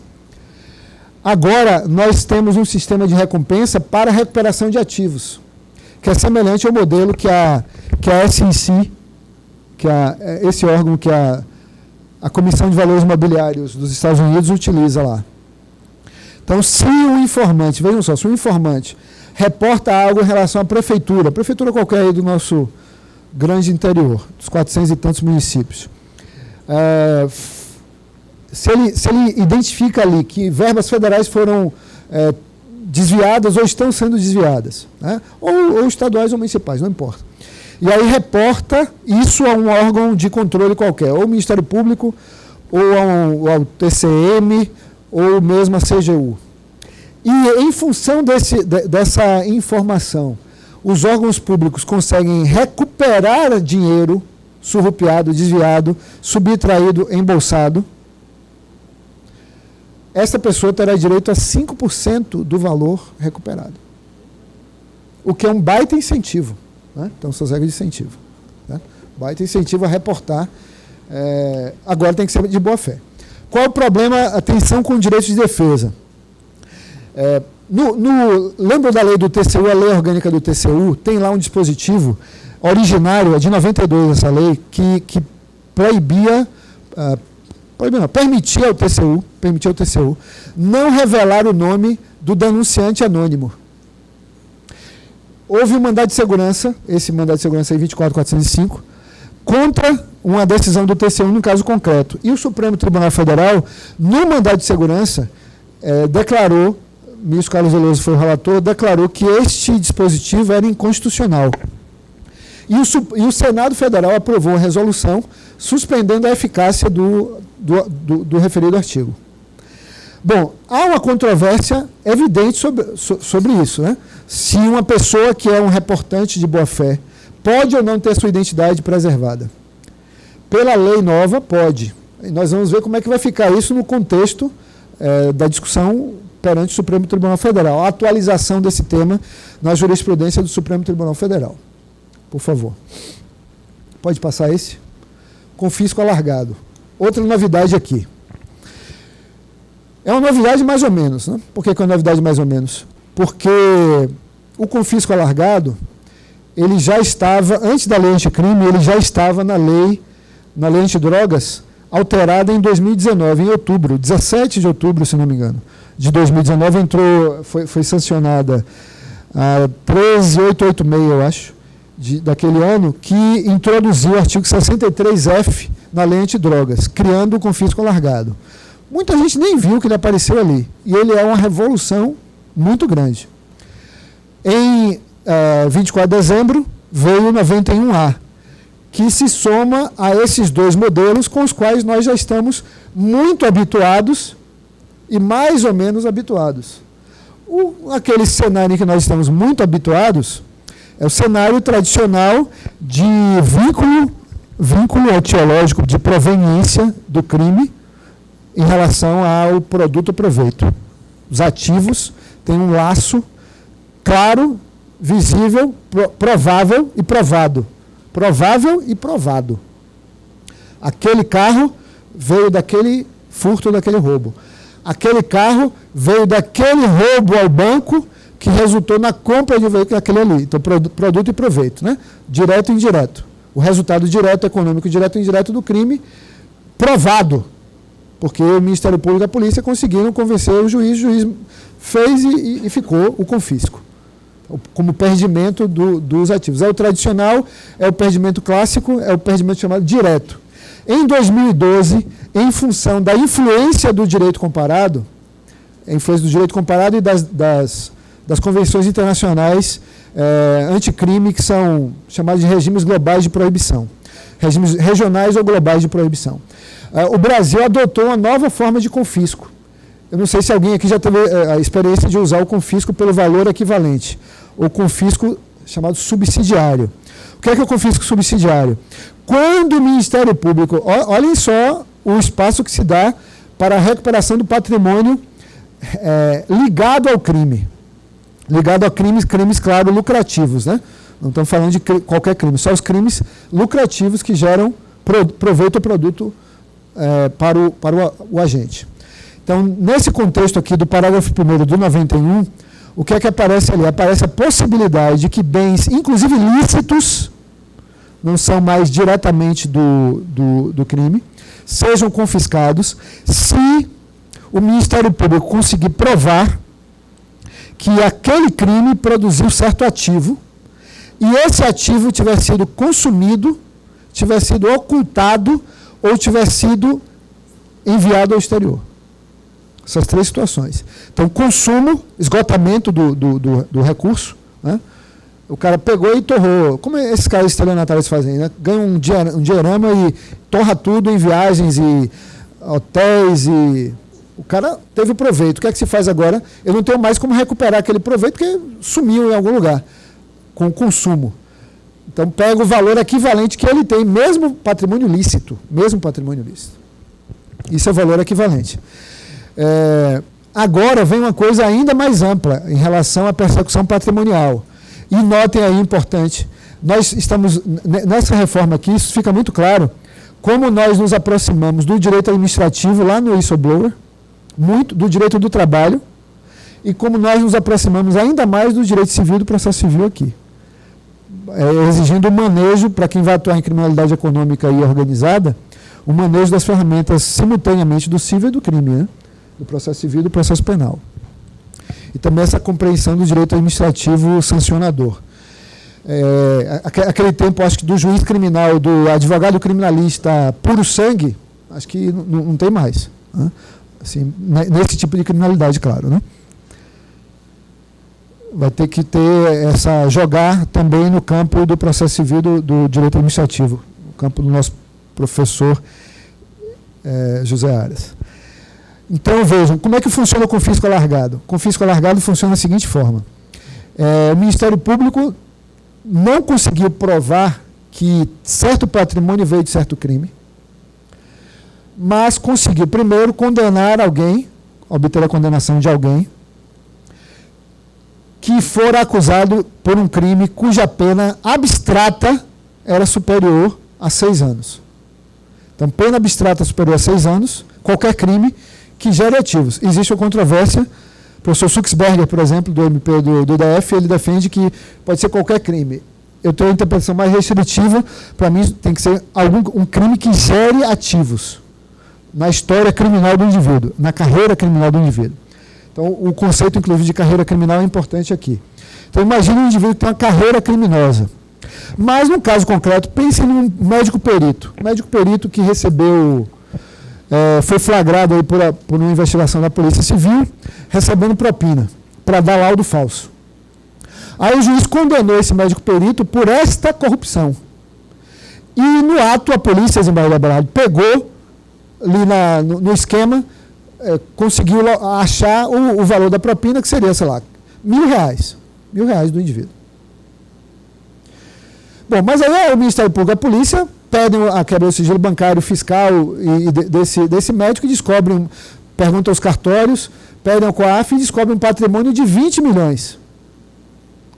Agora nós temos um sistema de recompensa para recuperação de ativos, que é semelhante ao modelo que a SEC, esse órgão que a a Comissão de Valores Imobiliários dos Estados Unidos utiliza lá. Então, se o informante, vejam só, se o informante reporta algo em relação à prefeitura qualquer aí do nosso grande interior, dos 400 e tantos municípios, se ele identifica ali que verbas federais foram desviadas ou estão sendo desviadas, né? ou estaduais ou municipais, não importa. E aí reporta isso a um órgão de controle qualquer, ou o Ministério Público, ou ao TCM, ou mesmo a CGU. E em função dessa informação, os órgãos públicos conseguem recuperar dinheiro surrupiado, desviado, subtraído, embolsado. Essa pessoa terá direito a 5% do valor recuperado. O que é um baita incentivo. Né? Então, essas regras de incentivo. Né? Baita incentivo a reportar. Agora tem que ser de boa fé. Qual é o problema? Atenção com direitos de defesa. Lembra da lei do TCU, a lei orgânica do TCU? Tem lá um dispositivo originário, é de 92 essa lei, que permitia ao TCU não revelar o nome do denunciante anônimo. Houve um mandado de segurança, esse mandado de segurança aí, 24.405, contra uma decisão do TCU no caso concreto. E o Supremo Tribunal Federal, no mandado de segurança, declarou, o ministro Carlos Veloso foi o relator, declarou que este dispositivo era inconstitucional. E o Senado Federal aprovou a resolução suspendendo a eficácia do referido artigo. Bom, há uma controvérsia evidente sobre isso, né? Se uma pessoa que é um reportante de boa-fé pode ou não ter sua identidade preservada. Pela lei nova, pode. E nós vamos ver como é que vai ficar isso no contexto da discussão perante o Supremo Tribunal Federal. A atualização desse tema na jurisprudência do Supremo Tribunal Federal. Por favor. Pode passar esse? Confisco alargado. Outra novidade aqui. É uma novidade mais ou menos. Né? Por que é uma novidade mais ou menos? Porque o confisco alargado, ele já estava, antes da lei anticrime, ele já estava na lei antidrogas, alterada em 2019, em outubro, 17 de outubro, se não me engano, de 2019, foi sancionada a 13886, eu acho, daquele ano, que introduziu o artigo 63F na lei antidrogas, criando o confisco alargado. Muita gente nem viu que ele apareceu ali, e ele é uma revolução muito grande. Em 24 de dezembro, veio o 91A, que se soma a esses dois modelos com os quais nós já estamos muito habituados e mais ou menos habituados. Aquele cenário em que nós estamos muito habituados é o cenário tradicional de vínculo etiológico de proveniência do crime em relação ao produto ou proveito. Os ativos têm um laço claro, visível, provável e provado. Provável e provado. Aquele carro veio daquele furto, daquele roubo. Aquele carro veio daquele roubo ao banco que resultou na compra de um veículo daquele ali. Então, produto e proveito, né? Direto e indireto. O resultado direto, econômico, direto e indireto do crime, provado. Porque o Ministério Público e a polícia conseguiram convencer o juiz fez e ficou o confisco. Como perdimento dos ativos. É o tradicional, é o perdimento clássico, é o perdimento chamado direto. Em 2012, em função da influência do direito comparado, e das convenções internacionais anticrime, que são chamadas de regimes globais de proibição, regimes regionais ou globais de proibição. O Brasil adotou uma nova forma de confisco. Eu não sei se alguém aqui já teve a experiência de usar o confisco pelo valor equivalente, ou confisco chamado subsidiário. O que é o confisco subsidiário? Quando o Ministério Público, olhem só o espaço que se dá para a recuperação do patrimônio ligado ao crime. Ligado a crimes, claro, lucrativos, né? Não estamos falando de qualquer crime, só os crimes lucrativos que geram proveito ou produto para o agente. Então, nesse contexto aqui do parágrafo 1º do 91, o que é que aparece ali? Aparece a possibilidade de que bens, inclusive lícitos, não são mais diretamente do crime, sejam confiscados se o Ministério Público conseguir provar que aquele crime produziu certo ativo e esse ativo tiver sido consumido, tiver sido ocultado ou tiver sido enviado ao exterior. Essas 3 situações. Então, consumo, esgotamento do recurso, né? O cara pegou e torrou. Como esses caras estelionatários fazem, né? Ganham um dinheirama e torra tudo em viagens e hotéis e... O cara teve proveito. O que é que se faz agora? Eu não tenho mais como recuperar aquele proveito porque sumiu em algum lugar com o consumo. Então, pega o valor equivalente que ele tem, mesmo patrimônio lícito. Mesmo patrimônio lícito. Isso é o valor equivalente. Agora vem uma coisa ainda mais ampla em relação à persecução patrimonial. E notem aí, importante, nós estamos, nessa reforma aqui, isso fica muito claro, como nós nos aproximamos do direito administrativo lá no whistleblower, muito do direito do trabalho, e como nós nos aproximamos ainda mais do direito civil e do processo civil aqui. Exigindo o manejo, para quem vai atuar em criminalidade econômica e organizada, o manejo das ferramentas simultaneamente do civil e do crime, né? Do processo civil e do processo penal. E também essa compreensão do direito administrativo sancionador. Aquele tempo, acho que do juiz criminal, do advogado criminalista puro sangue, acho que não tem mais. Né? Assim, nesse tipo de criminalidade, claro. Né? Vai ter que ter jogar também no campo do processo civil do direito administrativo, no campo do nosso professor José Aras. Então, vejam, como é que funciona o confisco alargado? O confisco alargado funciona da seguinte forma. O Ministério Público não conseguiu provar que certo patrimônio veio de certo crime, mas conseguiu, primeiro, condenar alguém, obter a condenação de alguém, que for acusado por um crime cuja pena abstrata era superior a 6 anos. Então, pena abstrata superior a 6 anos, qualquer crime que gere ativos. Existe uma controvérsia, o professor Suxberger, por exemplo, do MP do DF, ele defende que pode ser qualquer crime. Eu tenho uma interpretação mais restritiva, para mim tem que ser um crime que gere ativos na história criminal do indivíduo, na carreira criminal do indivíduo. Então, o conceito, inclusive, de carreira criminal é importante aqui. Então, imagine um indivíduo que tem uma carreira criminosa. Mas, no caso concreto, pense num médico perito. Médico perito que recebeu... foi flagrado aí por uma investigação da Polícia Civil, recebendo propina, para dar laudo falso. Aí o juiz condenou esse médico perito por esta corrupção. E no ato, a polícia, Zimbardo Abrado, pegou ali no esquema, conseguiu achar o valor da propina, que seria, sei lá, R$1.000. R$1.000 do indivíduo. Bom, mas aí o Ministério Público e a polícia pedem a quebra do sigilo bancário, fiscal e desse médico e descobrem, perguntam aos cartórios, pedem ao COAF e descobrem um patrimônio de 20 milhões.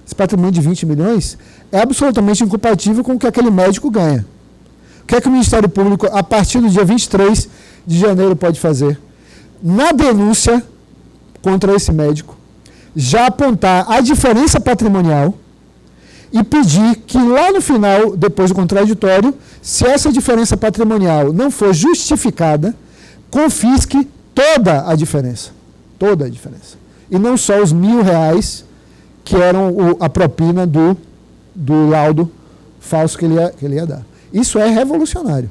Esse patrimônio de 20 milhões é absolutamente incompatível com o que aquele médico ganha. O que é que o Ministério Público, a partir do dia 23 de janeiro, pode fazer? Na denúncia contra esse médico, já apontar a diferença patrimonial e pedir que lá no final, depois do contraditório, se essa diferença patrimonial não for justificada, confisque toda a diferença. Toda a diferença. E não só os R$1.000 que eram a propina do laudo falso que ele ia dar. Isso é revolucionário.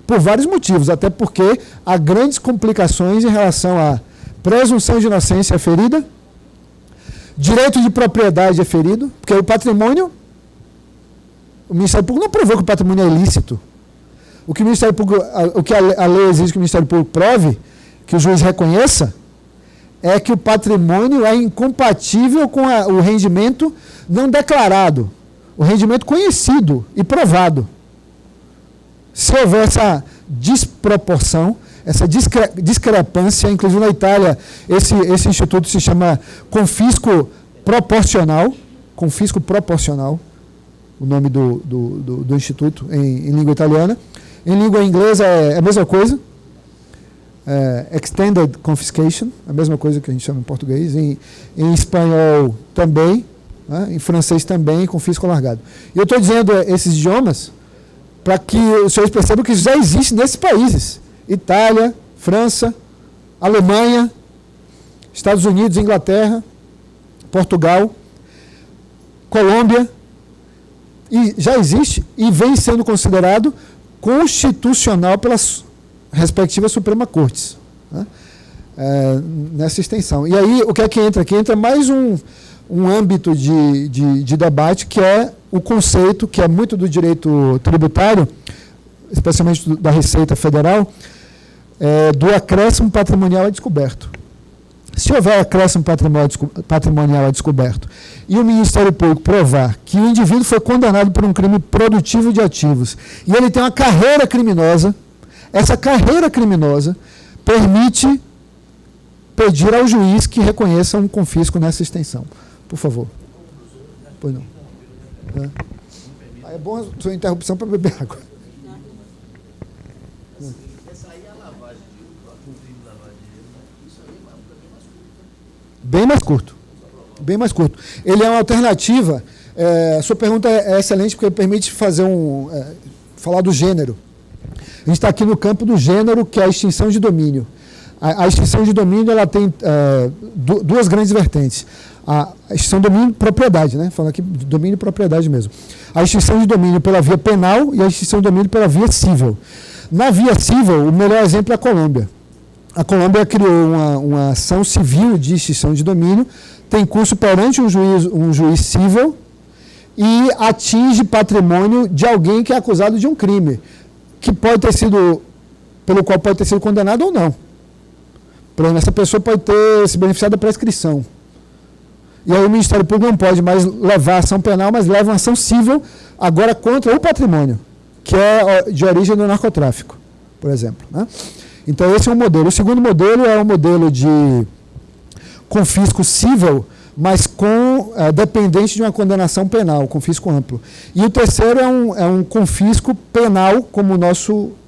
Por vários motivos, até porque há grandes complicações em relação à presunção de inocência ferida, direito de propriedade é ferido, porque o patrimônio, o Ministério Público não provou que o patrimônio é ilícito. O que o Ministério Público, o que a lei exige que o Ministério Público prove, que o juiz reconheça, é que o patrimônio é incompatível com o rendimento não declarado, o rendimento conhecido e provado. Se houver essa desproporção, essa discrepância, inclusive na Itália, esse instituto se chama confisco proporcional, o nome do instituto em língua italiana. Em língua inglesa é a mesma coisa, extended confiscation, a mesma coisa que a gente chama em português, em espanhol também, né? Em francês também, confisco alargado. E eu estou dizendo esses idiomas para que os senhores percebam que isso já existe nesses países. Itália, França, Alemanha, Estados Unidos, Inglaterra, Portugal, Colômbia, e já existe e vem sendo considerado constitucional pelas respectivas Suprema Cortes, né? Nessa extensão. E aí, o que é que entra aqui? Entra mais um âmbito de debate, que é o conceito, que é muito do direito tributário, especialmente da Receita Federal, do acréscimo patrimonial a descoberto. Se houver acréscimo patrimonial a descoberto e o Ministério Público provar que o indivíduo foi condenado por um crime produtivo de ativos e ele tem uma carreira criminosa, essa carreira criminosa permite pedir ao juiz que reconheça um confisco nessa extensão. Por favor. Pois não. É bom a sua interrupção para beber água. Bem mais curto. Bem mais curto. Ele é uma alternativa. A sua pergunta é excelente, porque permite fazer falar do gênero. A gente está aqui no campo do gênero, que é a extinção de domínio. A extinção de domínio ela tem duas grandes vertentes. A extinção de domínio e propriedade, né? Falando aqui de domínio e propriedade mesmo. A extinção de domínio pela via penal e a extinção de domínio pela via civil. Na via civil, o melhor exemplo é a Colômbia. A Colômbia criou uma ação civil de extinção de domínio, tem curso perante um juiz civil e atinge patrimônio de alguém que é acusado de um crime, que pode ter sido, pelo qual pode ter sido condenado ou não. Por exemplo, essa pessoa pode ter se beneficiado da prescrição. E aí o Ministério Público não pode mais levar ação penal, mas leva uma ação civil agora contra o patrimônio, que é de origem do narcotráfico, por exemplo, né? Então, esse é um modelo. O segundo modelo é um modelo de confisco civil, mas dependente de uma condenação penal, confisco amplo. E o terceiro é um confisco penal, como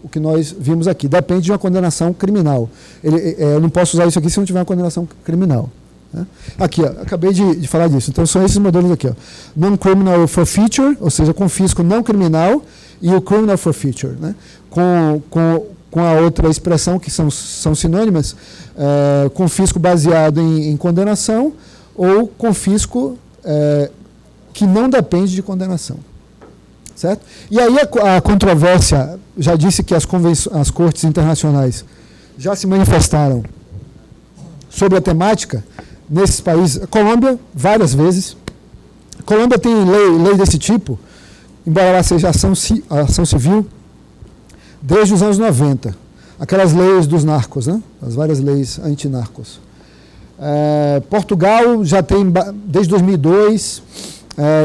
o que nós vimos aqui. Depende de uma condenação criminal. Eu não posso usar isso aqui se não tiver uma condenação criminal, né? Aqui, ó, acabei de falar disso. Então, são esses modelos aqui. Non-criminal forfeiture, ou seja, confisco não criminal, e o criminal forfeiture, né? Com a outra expressão, que são sinônimas, confisco baseado em condenação ou confisco que não depende de condenação. Certo? E aí a controvérsia, já disse que as cortes internacionais já se manifestaram sobre a temática nesses países. A Colômbia, várias vezes. A Colômbia tem lei desse tipo, embora ela seja ação civil, desde os anos 90, aquelas leis dos narcos, né? As várias leis antinarcos. Portugal já tem desde 2002,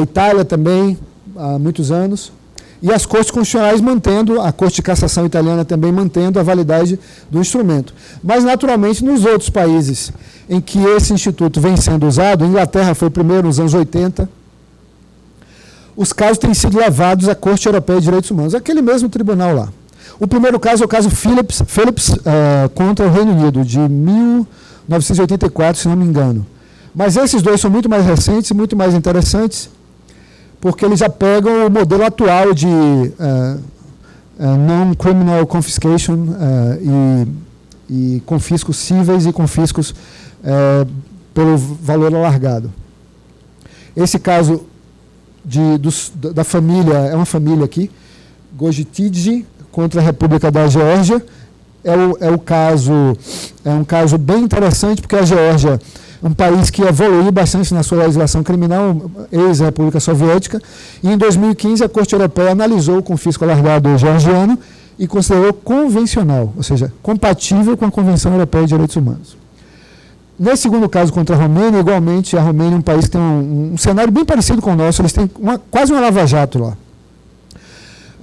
Itália também, há muitos anos, e as cortes constitucionais mantendo, a Corte de Cassação italiana também mantendo a validade do instrumento. Mas, naturalmente, nos outros países em que esse instituto vem sendo usado, a Inglaterra foi o primeiro nos anos 80, os casos têm sido levados à Corte Europeia de Direitos Humanos, aquele mesmo tribunal lá. O primeiro caso é o caso Phillips contra o Reino Unido, de 1984, se não me engano. Mas esses dois são muito mais recentes e muito mais interessantes, porque eles já pegam o modelo atual de non-criminal confiscation e confiscos cíveis e confiscos pelo valor alargado. Esse caso da família, é uma família aqui, Gojitidze, contra a República da Geórgia, é um caso bem interessante, porque a Geórgia é um país que evoluiu bastante na sua legislação criminal, ex-República Soviética, e em 2015 a Corte Europeia analisou o confisco alargado georgiano e considerou convencional, ou seja, compatível com a Convenção Europeia de Direitos Humanos. Nesse segundo caso contra a Romênia, igualmente, a Romênia é um país que tem um cenário bem parecido com o nosso, eles têm quase uma lava-jato lá.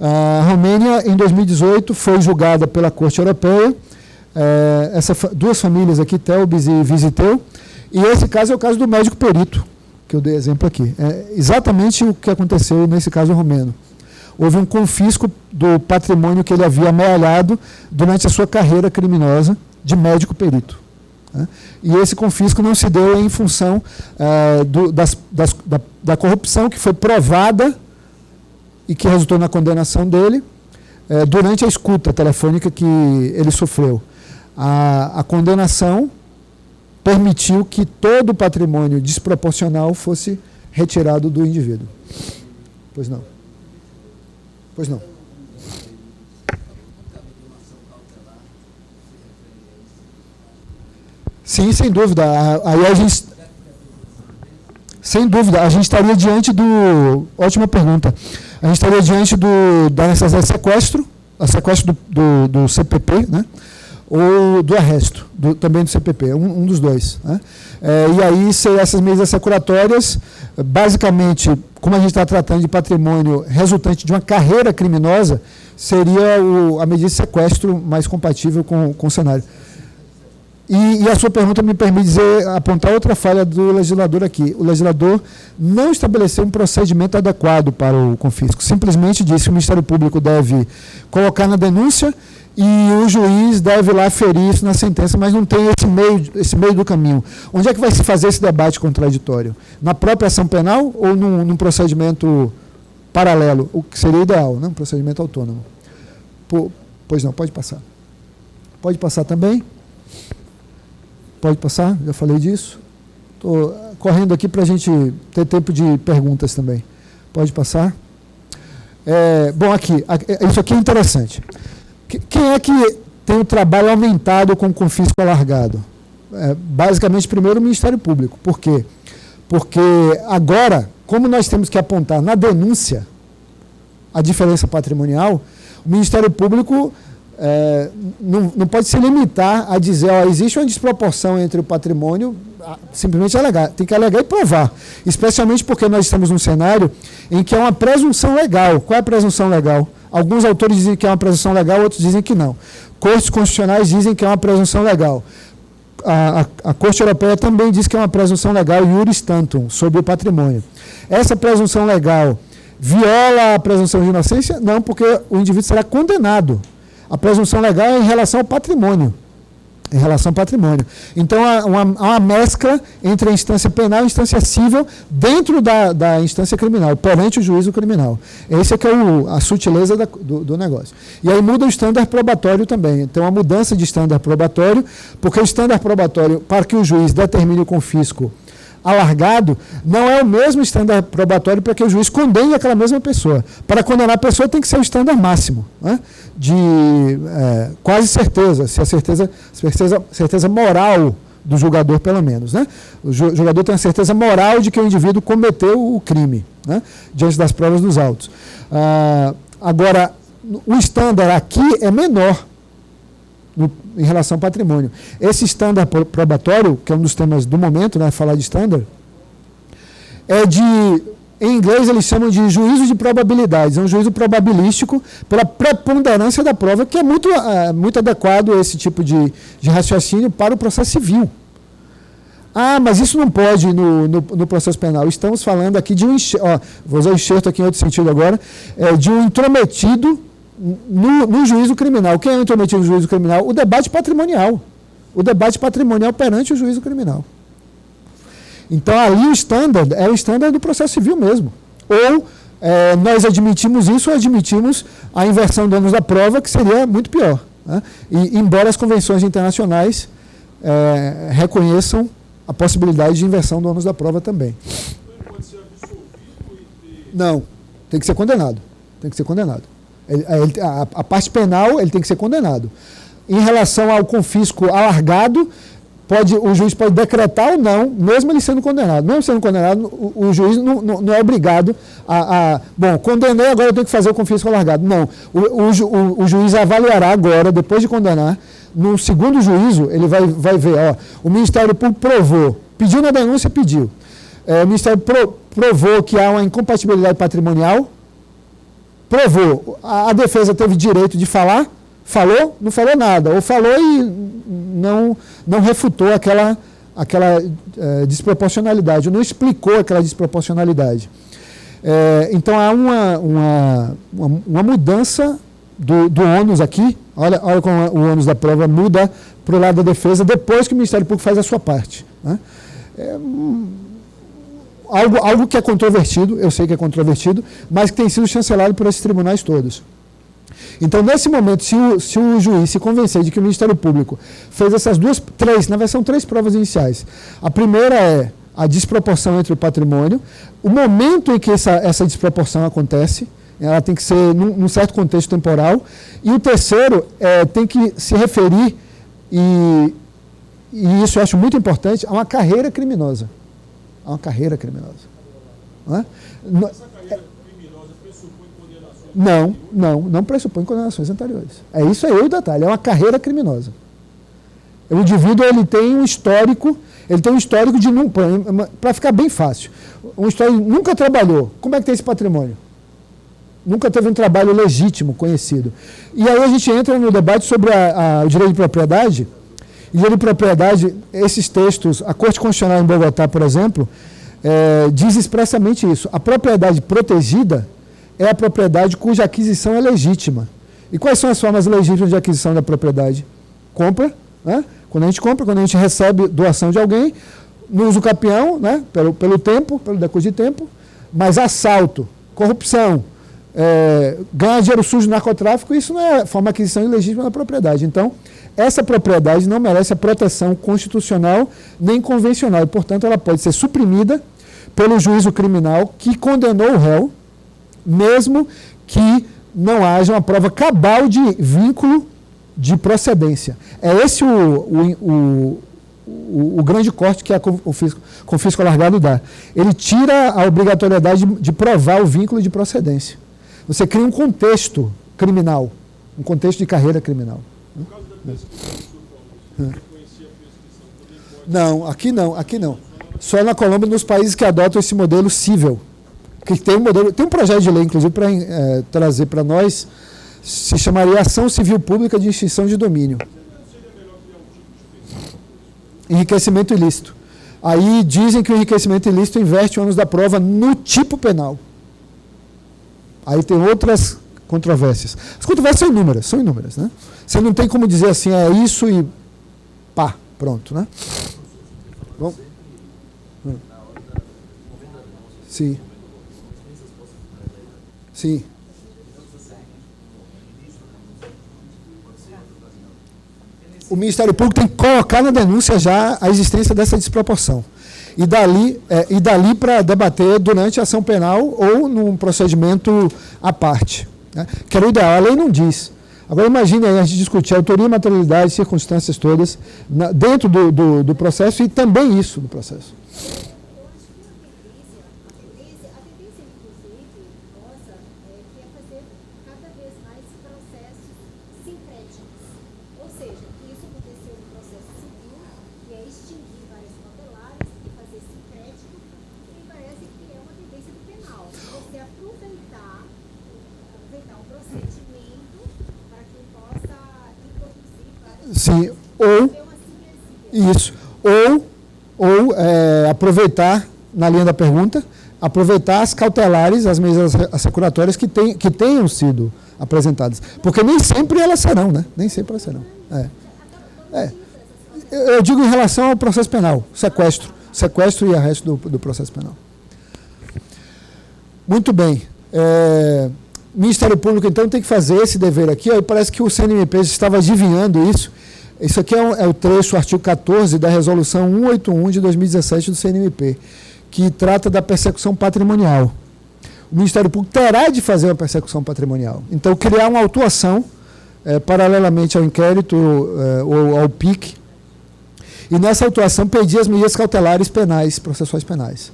A Romênia, em 2018, foi julgada pela Corte Europeia, duas famílias aqui, Telbis e Visiteu, e esse caso é o caso do médico perito, que eu dei exemplo aqui. É exatamente o que aconteceu nesse caso romeno. Houve um confisco do patrimônio que ele havia amealhado durante a sua carreira criminosa de médico perito, né? E esse confisco não se deu em função da corrupção que foi provada e que resultou na condenação dele, durante a escuta telefônica que ele sofreu. A condenação permitiu que todo o patrimônio desproporcional fosse retirado do indivíduo. Pois não. Pois não. Sim, sem dúvida. Aí a gente, sem dúvida, a gente estaria diante do... Ótima pergunta. A gente estaria diante da necessidade de sequestro, a sequestro do CPP, né? Ou do arresto, também do CPP, um dos dois. Né? E aí, essas medidas securatórias, basicamente, como a gente está tratando de patrimônio resultante de uma carreira criminosa, seria a medida de sequestro mais compatível com o cenário. E a sua pergunta me permite apontar outra falha do legislador aqui. O legislador não estabeleceu um procedimento adequado para o confisco. Simplesmente disse que o Ministério Público deve colocar na denúncia e o juiz deve lá ferir isso na sentença, mas não tem esse meio do caminho. Onde é que vai se fazer esse debate contraditório? Na própria ação penal ou num procedimento paralelo? O que seria ideal, né? Um procedimento autônomo. Pois não, pode passar. Pode passar também? Pode passar, já falei disso. Estou correndo aqui para a gente ter tempo de perguntas também. Pode passar. Bom, isso aqui é interessante. Quem é que tem o trabalho aumentado com o confisco alargado? Basicamente, primeiro, o Ministério Público. Por quê? Porque agora, como nós temos que apontar na denúncia a diferença patrimonial, o Ministério Público não pode se limitar a dizer, existe uma desproporção entre o patrimônio, simplesmente alegar, tem que alegar e provar, especialmente porque nós estamos num cenário em que é uma presunção legal. Qual é a presunção legal? Alguns autores dizem que é uma presunção legal, outros dizem que não. Cortes constitucionais dizem que é uma presunção legal. A Corte Europeia também diz que é uma presunção legal, iuris tantum, sobre o patrimônio. Essa presunção legal viola a presunção de inocência? Não, porque o indivíduo será condenado. A presunção legal é em relação ao patrimônio. Em relação ao patrimônio. Então, há uma mescla entre a instância penal e a instância civil dentro da instância criminal, perante o juízo criminal. Essa é que é a sutileza do negócio. E aí muda o estándar probatório também. Então, a mudança de estándar probatório, porque o estándar probatório, para que o juiz determine o confisco alargado, não é o mesmo estándar probatório para que o juiz condene aquela mesma pessoa. Para condenar a pessoa tem que ser o estándar máximo, né? De quase certeza, se a certeza moral do julgador, pelo menos. Né? O julgador tem a certeza moral de que o indivíduo cometeu o crime, né? Diante das provas dos autos. Agora, o estándar aqui é menor em relação ao patrimônio. Esse estándar probatório, que é um dos temas do momento, né, falar de estándar, em inglês eles chamam de juízo de probabilidades, é um juízo probabilístico pela preponderância da prova, que é muito adequado a esse tipo de raciocínio para o processo civil. Mas isso não pode no processo penal. Estamos falando aqui de vou usar o enxerto aqui em outro sentido agora, de um intrometido no juízo criminal. Quem é o intrometido no juízo criminal? O debate patrimonial. O debate patrimonial perante o juízo criminal. Então, ali o estándar é o estándar do processo civil mesmo. Ou nós admitimos isso ou admitimos a inversão do ônus da prova, que seria muito pior. Né? E, embora as convenções internacionais reconheçam a possibilidade de inversão do ônus da prova também. Ele pode ser absolvido e ter... Não, tem que ser condenado. Tem que ser condenado. A parte penal, ele tem que ser condenado. Em relação ao confisco alargado, o juiz pode decretar ou não, mesmo ele sendo condenado. Mesmo sendo condenado, o juiz não é obrigado bom, condenei, agora eu tenho que fazer o confisco alargado. Não. O juiz avaliará agora, depois de condenar, no segundo juízo, ele vai ver, o Ministério Público provou, pediu na denúncia, pediu. O Ministério provou que há uma incompatibilidade patrimonial, provou, a defesa teve direito de falar, falou, não falou nada, ou falou e não refutou aquela desproporcionalidade, ou não explicou aquela desproporcionalidade. Então há uma mudança do ônus aqui, olha como o ônus da prova muda para o lado da defesa depois que o Ministério Público faz a sua parte. Né? Algo que é controvertido, eu sei que é controvertido, mas que tem sido chancelado por esses tribunais todos. Então, nesse momento, se o juiz se convencer de que o Ministério Público fez essas na verdade são 3 provas iniciais. A primeira é a desproporção entre o patrimônio, o momento em que essa desproporção acontece, ela tem que ser num certo contexto temporal, e o terceiro tem que se referir, e isso eu acho muito importante, a uma carreira criminosa. A uma carreira criminosa. Não é? Essa carreira criminosa pressupõe condenações? Não pressupõe condenações anteriores. É isso aí o detalhe, é uma carreira criminosa. O indivíduo ele tem um histórico de, para ficar bem fácil, um histórico, nunca trabalhou. Como é que tem esse patrimônio? Nunca teve um trabalho legítimo, conhecido. E aí a gente entra no debate sobre o direito de propriedade. E direito de propriedade, esses textos, a Corte Constitucional em Bogotá, por exemplo, diz expressamente isso. A propriedade protegida é a propriedade cuja aquisição é legítima. E quais são as formas legítimas de aquisição da propriedade? Compra, né? Quando a gente compra, quando a gente recebe doação de alguém, no uso capião, né? pelo tempo, pelo decurso de tempo, mas assalto, corrupção, ganhar dinheiro sujo no narcotráfico, isso não é forma de aquisição ilegítima da propriedade. Então, essa propriedade não merece a proteção constitucional nem convencional, e, portanto, ela pode ser suprimida pelo juízo criminal que condenou o réu, mesmo que não haja uma prova cabal de vínculo de procedência. É esse o grande corte que a confisco alargado dá. Ele tira a obrigatoriedade de provar o vínculo de procedência. Você cria um contexto criminal, um contexto de carreira criminal. No caso da prescrição, você conhecia a prescrição também pode... Não, aqui não. Só na Colômbia, nos países que adotam esse modelo cível. Que tem um projeto de lei, inclusive, para trazer para nós, se chamaria Ação Civil Pública de Extinção de Domínio. Enriquecimento ilícito. Aí dizem que o enriquecimento ilícito inverte o ônus da prova no tipo penal. Aí tem outras controvérsias. As controvérsias são inúmeras, né? Você não tem como dizer assim, é isso e pá, pronto, né? Bom. Sim. Sim. O Ministério Público tem que colocar na denúncia já a existência dessa desproporção. E dali para debater durante a ação penal ou num procedimento à parte. Né? Que era o ideal, a lei não diz. Agora imagine aí a gente discutir autoria, materialidade, circunstâncias todas dentro do processo e também isso do processo. Sim, ou aproveitar, na linha da pergunta, aproveitar as cautelares, as medidas assecuratórias que tenham sido apresentadas. Porque nem sempre elas serão, né? Nem sempre elas serão. Eu digo em relação ao processo penal, sequestro e arresto do processo penal. Muito bem. O Ministério Público, então, tem que fazer esse dever aqui. Aí parece que o CNMP estava adivinhando isso. Isso aqui é o trecho, o artigo 14 da Resolução 181 de 2017 do CNMP, que trata da persecução patrimonial. O Ministério Público terá de fazer uma persecução patrimonial. Então, criar uma autuação, paralelamente ao inquérito ou ao PIC, e nessa autuação pedir as medidas cautelares penais, processuais penais.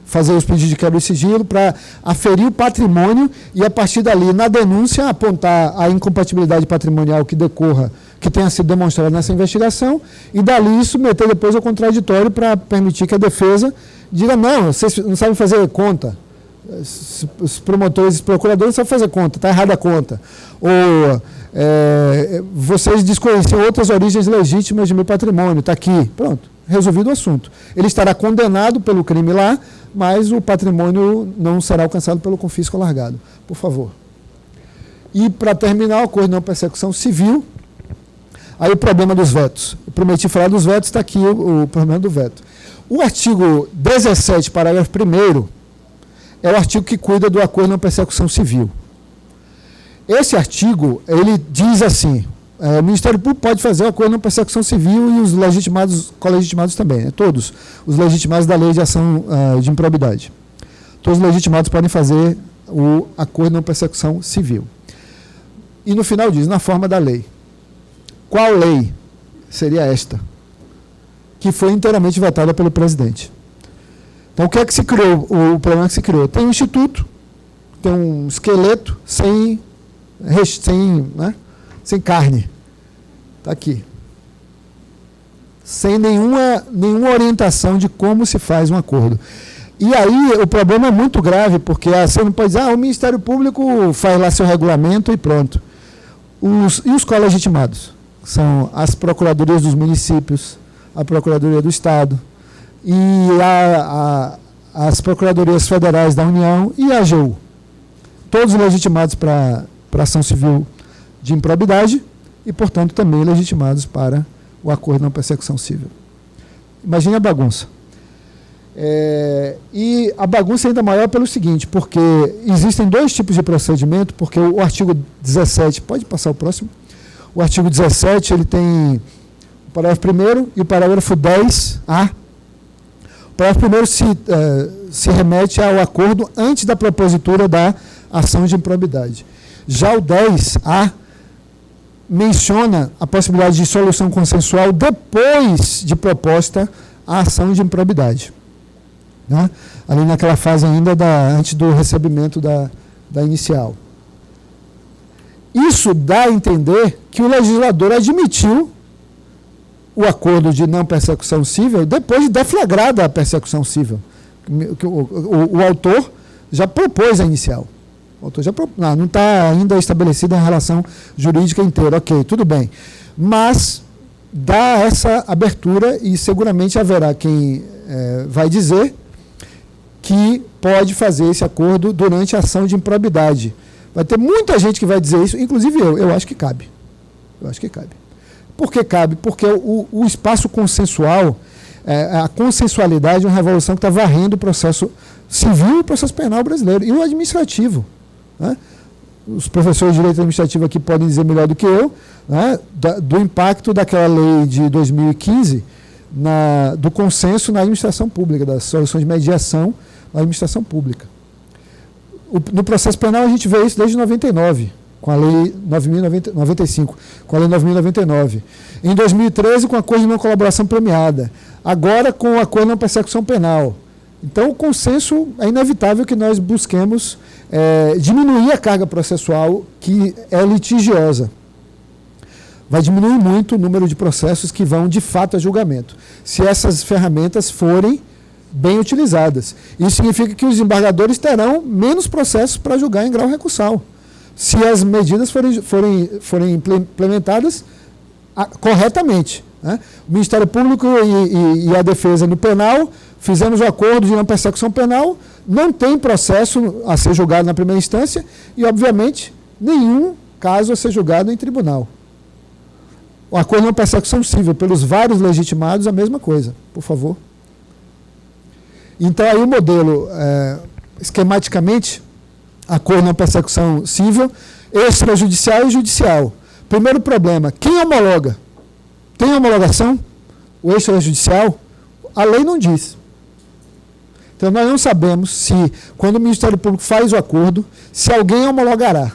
Fazer os pedidos de quebra de sigilo para aferir o patrimônio e, a partir dali, na denúncia, apontar a incompatibilidade patrimonial que tenha sido demonstrada nessa investigação e, dali, submeter depois ao contraditório para permitir que a defesa diga, não, vocês não sabem fazer conta. Os promotores e procuradores não sabem fazer conta, está errada a conta. Ou vocês desconheciam outras origens legítimas de meu patrimônio, está aqui. Pronto, resolvido o assunto. Ele estará condenado pelo crime lá, mas o patrimônio não será alcançado pelo confisco alargado. Por favor. E, para terminar, o acordo de não persecução civil, aí o problema dos vetos. Eu prometi falar dos vetos, está aqui o problema do veto. O artigo 17, parágrafo 1º, é o artigo que cuida do acordo de não persecução civil. Esse artigo, ele diz assim, o Ministério Público pode fazer o acordo na persecução civil e os legitimados, colegitimados também, né? Todos os legitimados da lei de ação de improbidade. Todos os legitimados podem fazer o acordo na persecução civil. E no final diz, na forma da lei. Qual lei seria esta? Que foi inteiramente vetada pelo presidente. Então, o que é que se criou? O problema que se criou? Tem um instituto, tem um esqueleto sem carne. Está aqui. Sem nenhuma orientação de como se faz um acordo. E aí o problema é muito grave, porque você não pode dizer, o Ministério Público faz lá seu regulamento e pronto. E os colegitimados? São as procuradorias dos municípios, a Procuradoria do Estado, e as Procuradorias Federais da União e a AGU. Todos legitimados para ação civil de improbidade e, portanto, também legitimados para o acordo na persecução civil. Imagine a bagunça. E a bagunça é ainda maior pelo seguinte, porque existem dois tipos de procedimento, porque o artigo 17, pode passar o próximo? O artigo 17, ele tem o parágrafo 1º e o parágrafo 10A. O parágrafo 1º se remete ao acordo antes da propositura da ação de improbidade. Já o 10A menciona a possibilidade de solução consensual depois de proposta a ação de improbidade. Né? Ali naquela fase ainda antes do recebimento da inicial. Isso dá a entender que o legislador admitiu o acordo de não persecução civil depois de deflagrada a persecução civil. O autor já propôs a inicial. O autor já não está ainda estabelecida a relação jurídica inteira. Ok, tudo bem. Mas dá essa abertura e seguramente haverá quem vai dizer que pode fazer esse acordo durante a ação de improbidade. Vai ter muita gente que vai dizer isso, inclusive eu acho que cabe. Eu acho que cabe. Por que cabe? Porque o espaço consensual, a consensualidade é uma revolução que está varrendo o processo civil e o processo penal brasileiro, e o administrativo. Né? Os professores de direito administrativo aqui podem dizer melhor do que eu, né? Do impacto daquela lei de 2015, do consenso na administração pública, das soluções de mediação na administração pública. No processo penal a gente vê isso desde 99, com a lei 9.095, com a lei 9.099. Em 2013, com o acordo de não colaboração premiada. Agora, com o acordo de não persecução penal. Então, o consenso é inevitável que nós busquemos diminuir a carga processual que é litigiosa. Vai diminuir muito o número de processos que vão, de fato, a julgamento, se essas ferramentas forem bem utilizadas. Isso significa que os desembargadores terão menos processos para julgar em grau recursal, se as medidas forem implementadas corretamente. Né? O Ministério Público e a Defesa no penal, fizemos o acordo de não persecução penal, não tem processo a ser julgado na primeira instância e, obviamente, nenhum caso a ser julgado em tribunal. O acordo de não persecução civil, pelos vários legitimados, a mesma coisa, por favor. Então, aí o modelo, esquematicamente, acordo de não persecução civil, extrajudicial e judicial. Primeiro problema, quem homologa? Tem homologação? O extrajudicial? A lei não diz. Então, nós não sabemos se, quando o Ministério Público faz o acordo, se alguém homologará.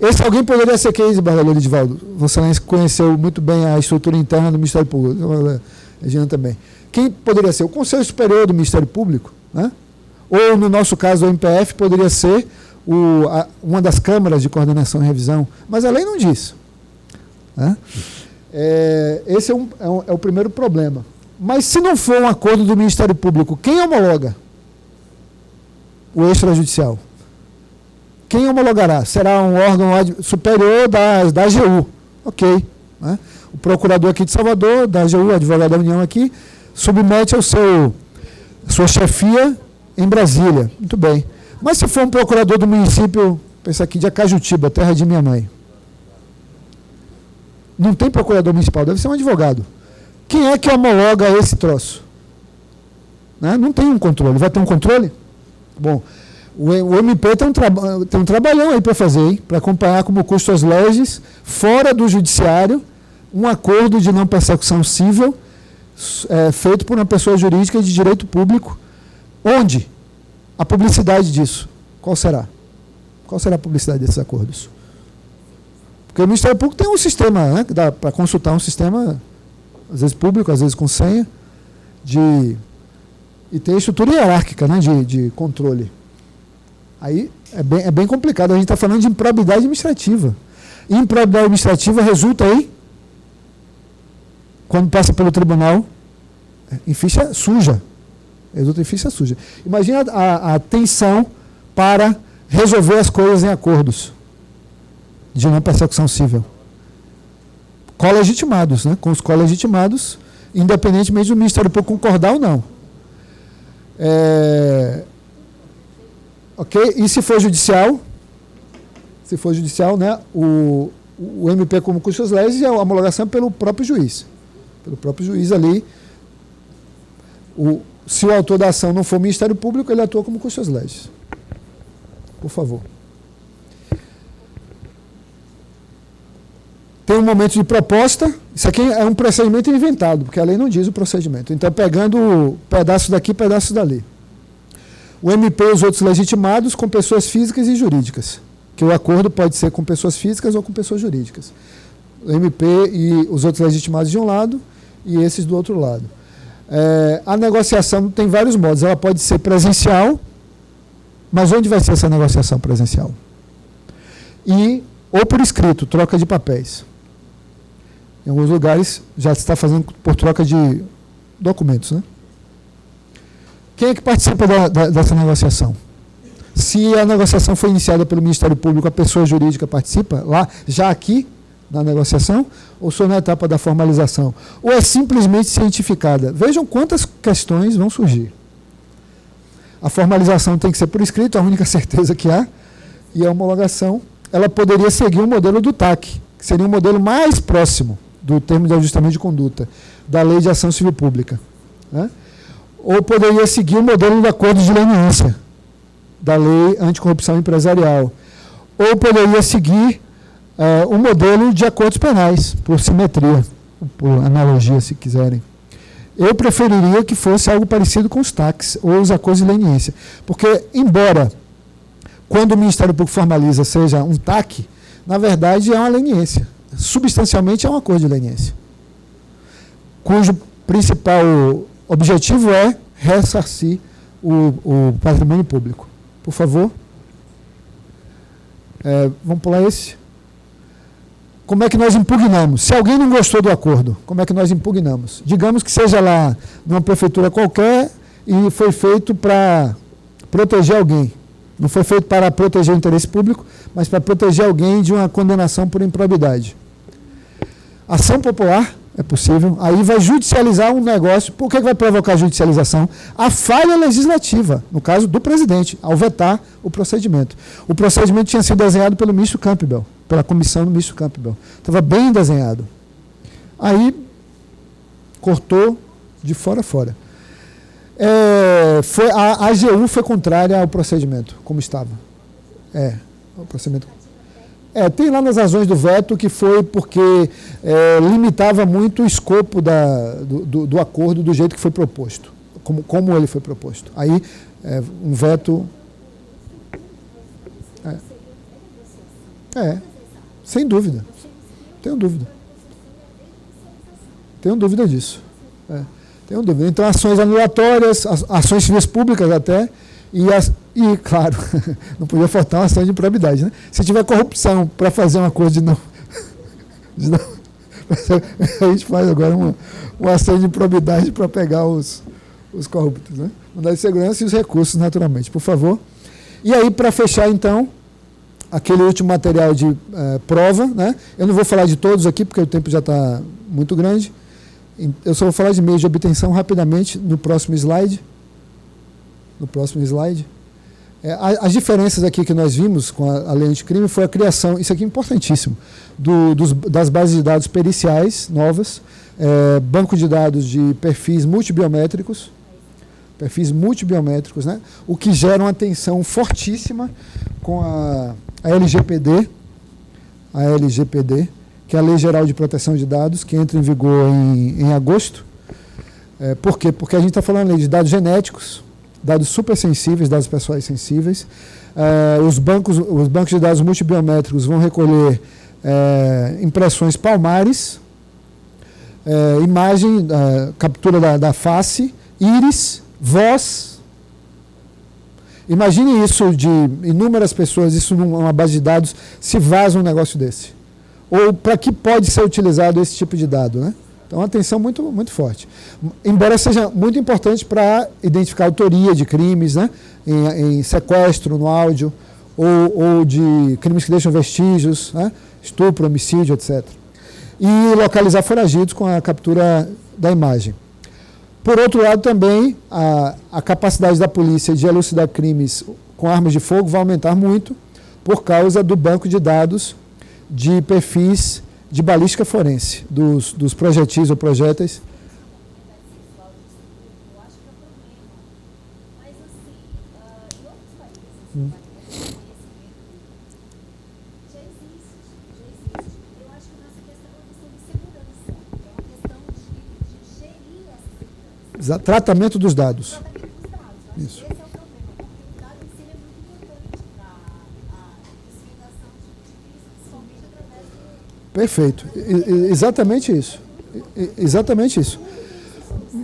Esse alguém poderia ser quem, desembargador Edivaldo? Você conheceu muito bem a estrutura interna do Ministério Público. Regina também. Quem poderia ser? O Conselho Superior do Ministério Público, né? Ou, no nosso caso, o MPF, poderia ser uma das câmaras de coordenação e revisão. Mas a lei não diz. Né? Esse é o primeiro problema. Mas se não for um acordo do Ministério Público, quem homologa? O extrajudicial. Quem homologará? Será um órgão superior da AGU. Ok. Né? O procurador aqui de Salvador, da AGU, advogado da União aqui, submete a sua chefia em Brasília. Muito bem. Mas se for um procurador do município, pensa aqui, de Acajutiba, terra de minha mãe. Não tem procurador municipal, deve ser um advogado. Quem é que homologa esse troço? Né? Não tem um controle. Vai ter um controle? Bom, O MP tem um trabalhão aí para fazer, para acompanhar como custo as leges, fora do judiciário, um acordo de não persecução civil feito por uma pessoa jurídica de direito público. Onde? A publicidade disso. Qual será? Qual será a publicidade desses acordos? Porque o Ministério Público tem um sistema, né, que dá para consultar um sistema, às vezes público, às vezes com senha, e tem a estrutura hierárquica, né, de controle. Aí é bem complicado. A gente está falando de improbidade administrativa. E improbidade administrativa resulta aí, quando passa pelo tribunal, em ficha suja. Resulta em ficha suja. Imagina a tensão para resolver as coisas em acordos de não persecução civil. Colegitimados, né? Com os colegitimados, independentemente do Ministério Público concordar ou não. Ok? E se for judicial, né, o MP como custas leges é a homologação pelo próprio juiz. Pelo próprio juiz ali. Se o autor da ação não for o Ministério Público, ele atua como custas leges. Por favor. Tem um momento de proposta. Isso aqui é um procedimento inventado, porque a lei não diz o procedimento. Então, pegando pedaços daqui, pedaços dali. O MP e os outros legitimados com pessoas físicas e jurídicas. Que o acordo pode ser com pessoas físicas ou com pessoas jurídicas. O MP e os outros legitimados de um lado e esses do outro lado. A negociação tem vários modos. Ela pode ser presencial, mas onde vai ser essa negociação presencial? Ou por escrito, troca de papéis. Em alguns lugares já se está fazendo por troca de documentos, né? Quem é que participa dessa negociação? Se a negociação foi iniciada pelo Ministério Público, a pessoa jurídica participa lá, já aqui, na negociação, ou só na etapa da formalização? Ou é simplesmente cientificada? Vejam quantas questões vão surgir. A formalização tem que ser por escrito, a única certeza que há, e a homologação, ela poderia seguir o modelo do TAC, que seria um modelo mais próximo do termo de ajustamento de conduta, da Lei de Ação Civil Pública, né? Ou poderia seguir o modelo do acordo de leniência, da Lei Anticorrupção Empresarial, ou poderia seguir o modelo de acordos penais, por simetria, por analogia, se quiserem. Eu preferiria que fosse algo parecido com os TACs, ou os acordos de leniência, porque, embora, quando o Ministério Público formaliza, seja um TAC, na verdade é uma leniência. Substancialmente é um acordo de leniência, cujo principal objetivo é ressarcir o patrimônio público. Por favor. Vamos pular esse. Como é que nós impugnamos? Se alguém não gostou do acordo, como é que nós impugnamos? Digamos que seja lá numa prefeitura qualquer e foi feito para proteger alguém. Não foi feito para proteger o interesse público, mas para proteger alguém de uma condenação por improbidade. Ação popular é possível, aí vai judicializar um negócio. Por que vai provocar judicialização? A falha legislativa, no caso do presidente, ao vetar o procedimento. O procedimento tinha sido desenhado pelo ministro Campbell, pela comissão do ministro Campbell. Estava bem desenhado. Aí, cortou de fora a fora. A AGU foi contrária ao procedimento, como estava. O procedimento. Tem lá nas razões do veto que foi porque limitava muito o escopo do acordo do jeito que foi proposto, como ele foi proposto. Aí, um veto... sem dúvida. Tenho dúvida. Tenho dúvida disso. Tenho dúvida. Então, ações anulatórias, ações civis públicas até, e claro, não podia faltar uma ação de improbidade, né? Se tiver corrupção para fazer uma coisa de não a gente faz agora uma ação de improbidade para pegar os corruptos, né? Mandado de segurança e os recursos, naturalmente. Por favor. E aí, para fechar, então, aquele último material de prova, né? Eu não vou falar de todos aqui, porque o tempo já está muito grande. Eu só vou falar de meios de obtenção rapidamente no próximo slide. As diferenças aqui que nós vimos com a lei anticrime foi a criação, isso aqui é importantíssimo, das bases de dados periciais novas, banco de dados de perfis multibiométricos, perfis multibiométricos, né? O que gera uma tensão fortíssima com a LGPD, que é a Lei Geral de Proteção de Dados, que entra em vigor em agosto. Por quê? Porque a gente está falando de dados genéticos, dados super sensíveis, dados pessoais sensíveis. Os bancos de dados multibiométricos vão recolher impressões palmares, imagem, captura da face, íris, voz. Imagine isso de inúmeras pessoas, isso numa base de dados, se vaza um negócio desse. Ou para que pode ser utilizado esse tipo de dado, né? Então, uma tensão muito, muito forte. Embora seja muito importante para identificar a autoria de crimes, né? Em sequestro, no áudio, ou de crimes que deixam vestígios, né? Estupro, homicídio, etc. E localizar foragidos com a captura da imagem. Por outro lado, também, a capacidade da polícia de elucidar crimes com armas de fogo vai aumentar muito por causa do banco de dados de perfis de balística forense, dos projetis ou projéteis. Tratamento dos dados. Isso. Esse é o problema, porque o dado em si é muito importante para a disseminação de notícias, principalmente através do... Perfeito. Exatamente isso. Exatamente isso.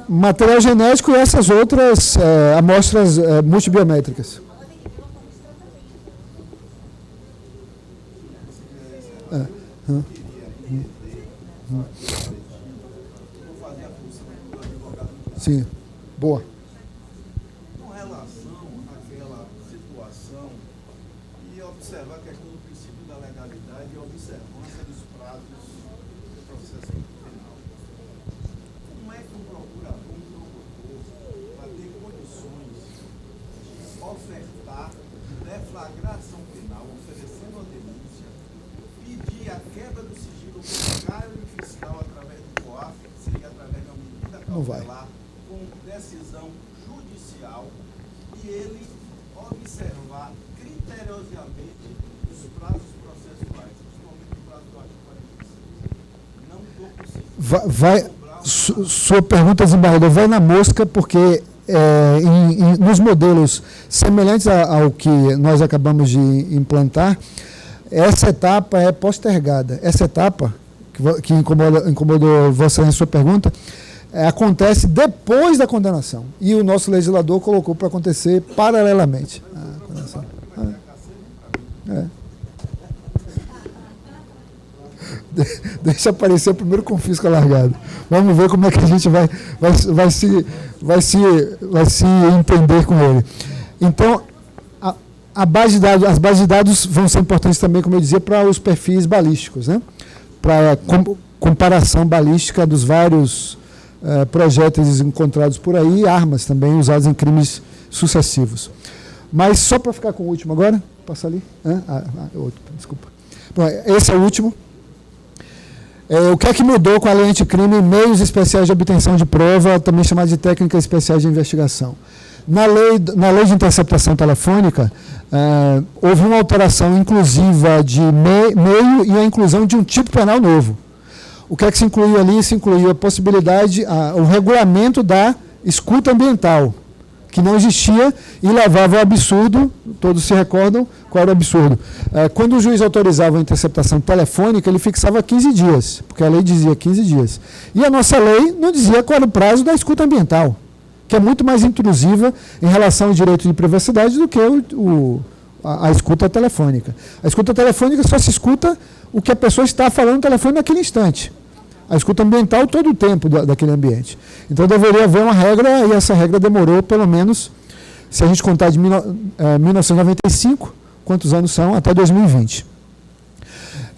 Material genético e essas outras amostras multibiométricas. Sim, boa. Com relação àquela situação e observar a questão do princípio da legalidade e a observância dos prazos do processo penal. Como é que um procurador, um promotor, vai ter condições de ofertar deflagração penal, oferecendo a denúncia, pedir a quebra do sigilo bancário e fiscal através do COAF, que seria através de uma medida cautelar, com decisão judicial, e ele observar criteriosamente os prazos processuais, principalmente o prazo do artigo 46. Não estou conseguindo. Sua pergunta, desembargador, vai na mosca, porque nos modelos semelhantes ao que nós acabamos de implantar, essa etapa é postergada. Essa etapa, que incomodou você na sua pergunta, acontece depois da condenação. E o nosso legislador colocou para acontecer paralelamente. Deixa aparecer o primeiro confisco largado. Vamos ver como é que a gente vai se entender com ele. Então, as bases de dados vão ser importantes também, como eu dizia, para os perfis balísticos, né? Para comparação balística dos vários projéteis encontrados por aí, armas também usadas em crimes sucessivos. Mas só para ficar com o último agora, passa ali. Outro, desculpa. Bom, esse é o último. O que é que mudou com a lei anticrime? Meios especiais de obtenção de prova, também chamada de técnicas especiais de investigação. Na lei de interceptação telefônica, houve uma alteração inclusiva de meio e a inclusão de um tipo penal novo. O que é que se incluiu ali? Se incluiu a possibilidade, o regulamento da escuta ambiental, que não existia e levava ao absurdo. Todos se recordam qual era o absurdo. Quando o juiz autorizava a interceptação telefônica, ele fixava 15 dias, porque a lei dizia 15 dias. E a nossa lei não dizia qual era o prazo da escuta ambiental, que é muito mais intrusiva em relação ao direito de privacidade do que a escuta telefônica. A escuta telefônica só se escuta o que a pessoa está falando no telefone naquele instante. A escuta ambiental todo o tempo daquele ambiente. Então deveria haver uma regra, e essa regra demorou pelo menos, se a gente contar de 1995, quantos anos são, até 2020.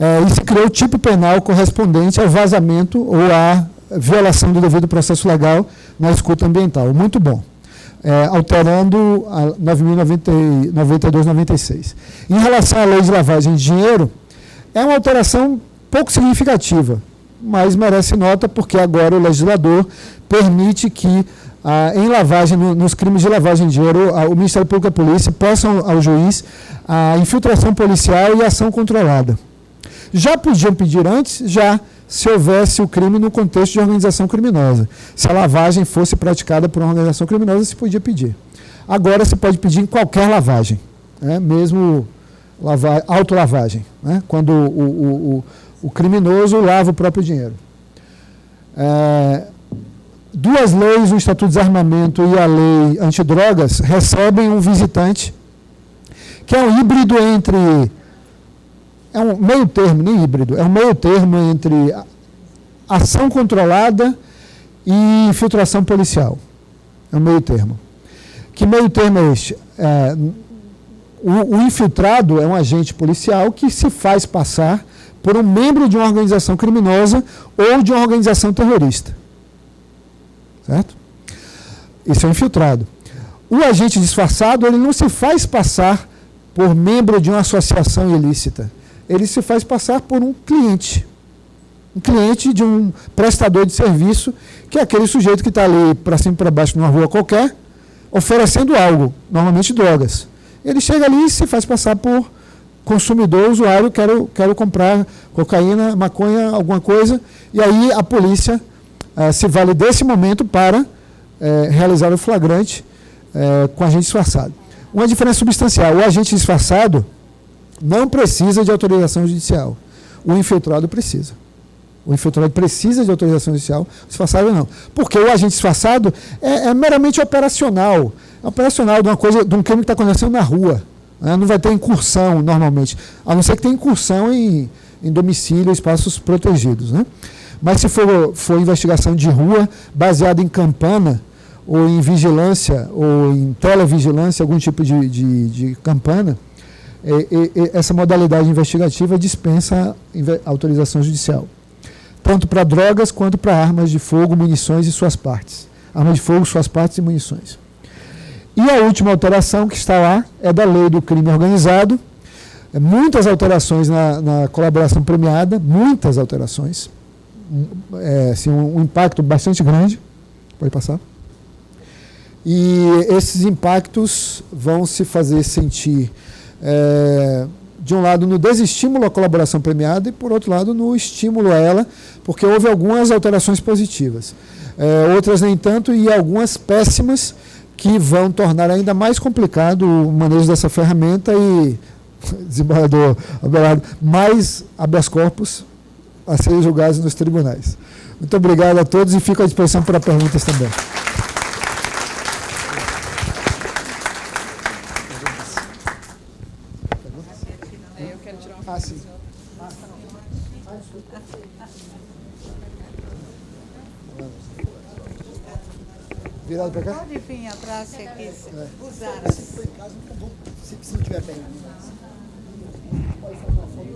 E se criou o tipo penal correspondente ao vazamento ou à violação do devido processo legal na escuta ambiental. Muito bom. Alterando a 9.092/96. Em relação à lei de lavagem de dinheiro, é uma alteração pouco significativa, mas merece nota porque agora o legislador permite que em lavagem, nos crimes de lavagem de dinheiro, o Ministério Público e a polícia possam ao juiz a infiltração policial e ação controlada. Já podiam pedir antes, se houvesse o crime no contexto de organização criminosa. Se a lavagem fosse praticada por uma organização criminosa, se podia pedir. Agora se pode pedir em qualquer lavagem, né? Mesmo autolavagem, né? Quando o criminoso lava o próprio dinheiro. Duas leis, o Estatuto de Desarmamento e a Lei Antidrogas, recebem um visitante que é um híbrido entre... É um meio termo, nem híbrido, é um meio termo entre ação controlada e infiltração policial. É um meio termo. Que meio termo é este? O infiltrado é um agente policial que se faz passar por um membro de uma organização criminosa ou de uma organização terrorista. Certo? Isso é infiltrado. O agente disfarçado, ele não se faz passar por membro de uma associação ilícita. Ele se faz passar por um cliente de um prestador de serviço, que é aquele sujeito que está ali para cima e para baixo numa rua qualquer, oferecendo algo, normalmente drogas. Ele chega ali e se faz passar por consumidor, usuário, quero comprar cocaína, maconha, alguma coisa, e aí a polícia se vale desse momento para realizar o flagrante com o agente disfarçado. Uma diferença substancial: o agente disfarçado não precisa de autorização judicial. O infiltrado precisa. O infiltrado precisa de autorização judicial, o disfarçado não. Porque o agente disfarçado é meramente operacional. Operacional de uma coisa, de um crime que está acontecendo na rua. Né? Não vai ter incursão normalmente. A não ser que tenha incursão em domicílio, espaços protegidos. Né? Mas se for investigação de rua, baseada em campana, ou em vigilância, ou em televigilância, algum tipo de campana, essa modalidade investigativa dispensa autorização judicial, tanto para drogas quanto para armas de fogo, munições e suas partes. Armas de fogo, suas partes e munições. E a última alteração que está lá é da lei do crime organizado. Muitas alterações na colaboração premiada, muitas alterações. Assim, um impacto bastante grande. Pode passar. E esses impactos vão se fazer sentir, de um lado, no desestímulo à colaboração premiada e, por outro lado, no estímulo a ela, porque houve algumas alterações positivas. Outras nem tanto, e algumas péssimas, que vão tornar ainda mais complicado o manejo dessa ferramenta e, desembargador Abelardo, mais habeas corpus a serem julgados nos tribunais. Muito obrigado a todos e fico à disposição para perguntas também. Sim. Virado para cá? Pode vir atrás aqui, usar. Se não tiver perna. Pode fazer uma foto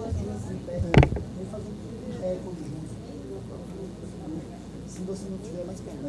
se você não tiver mais perna.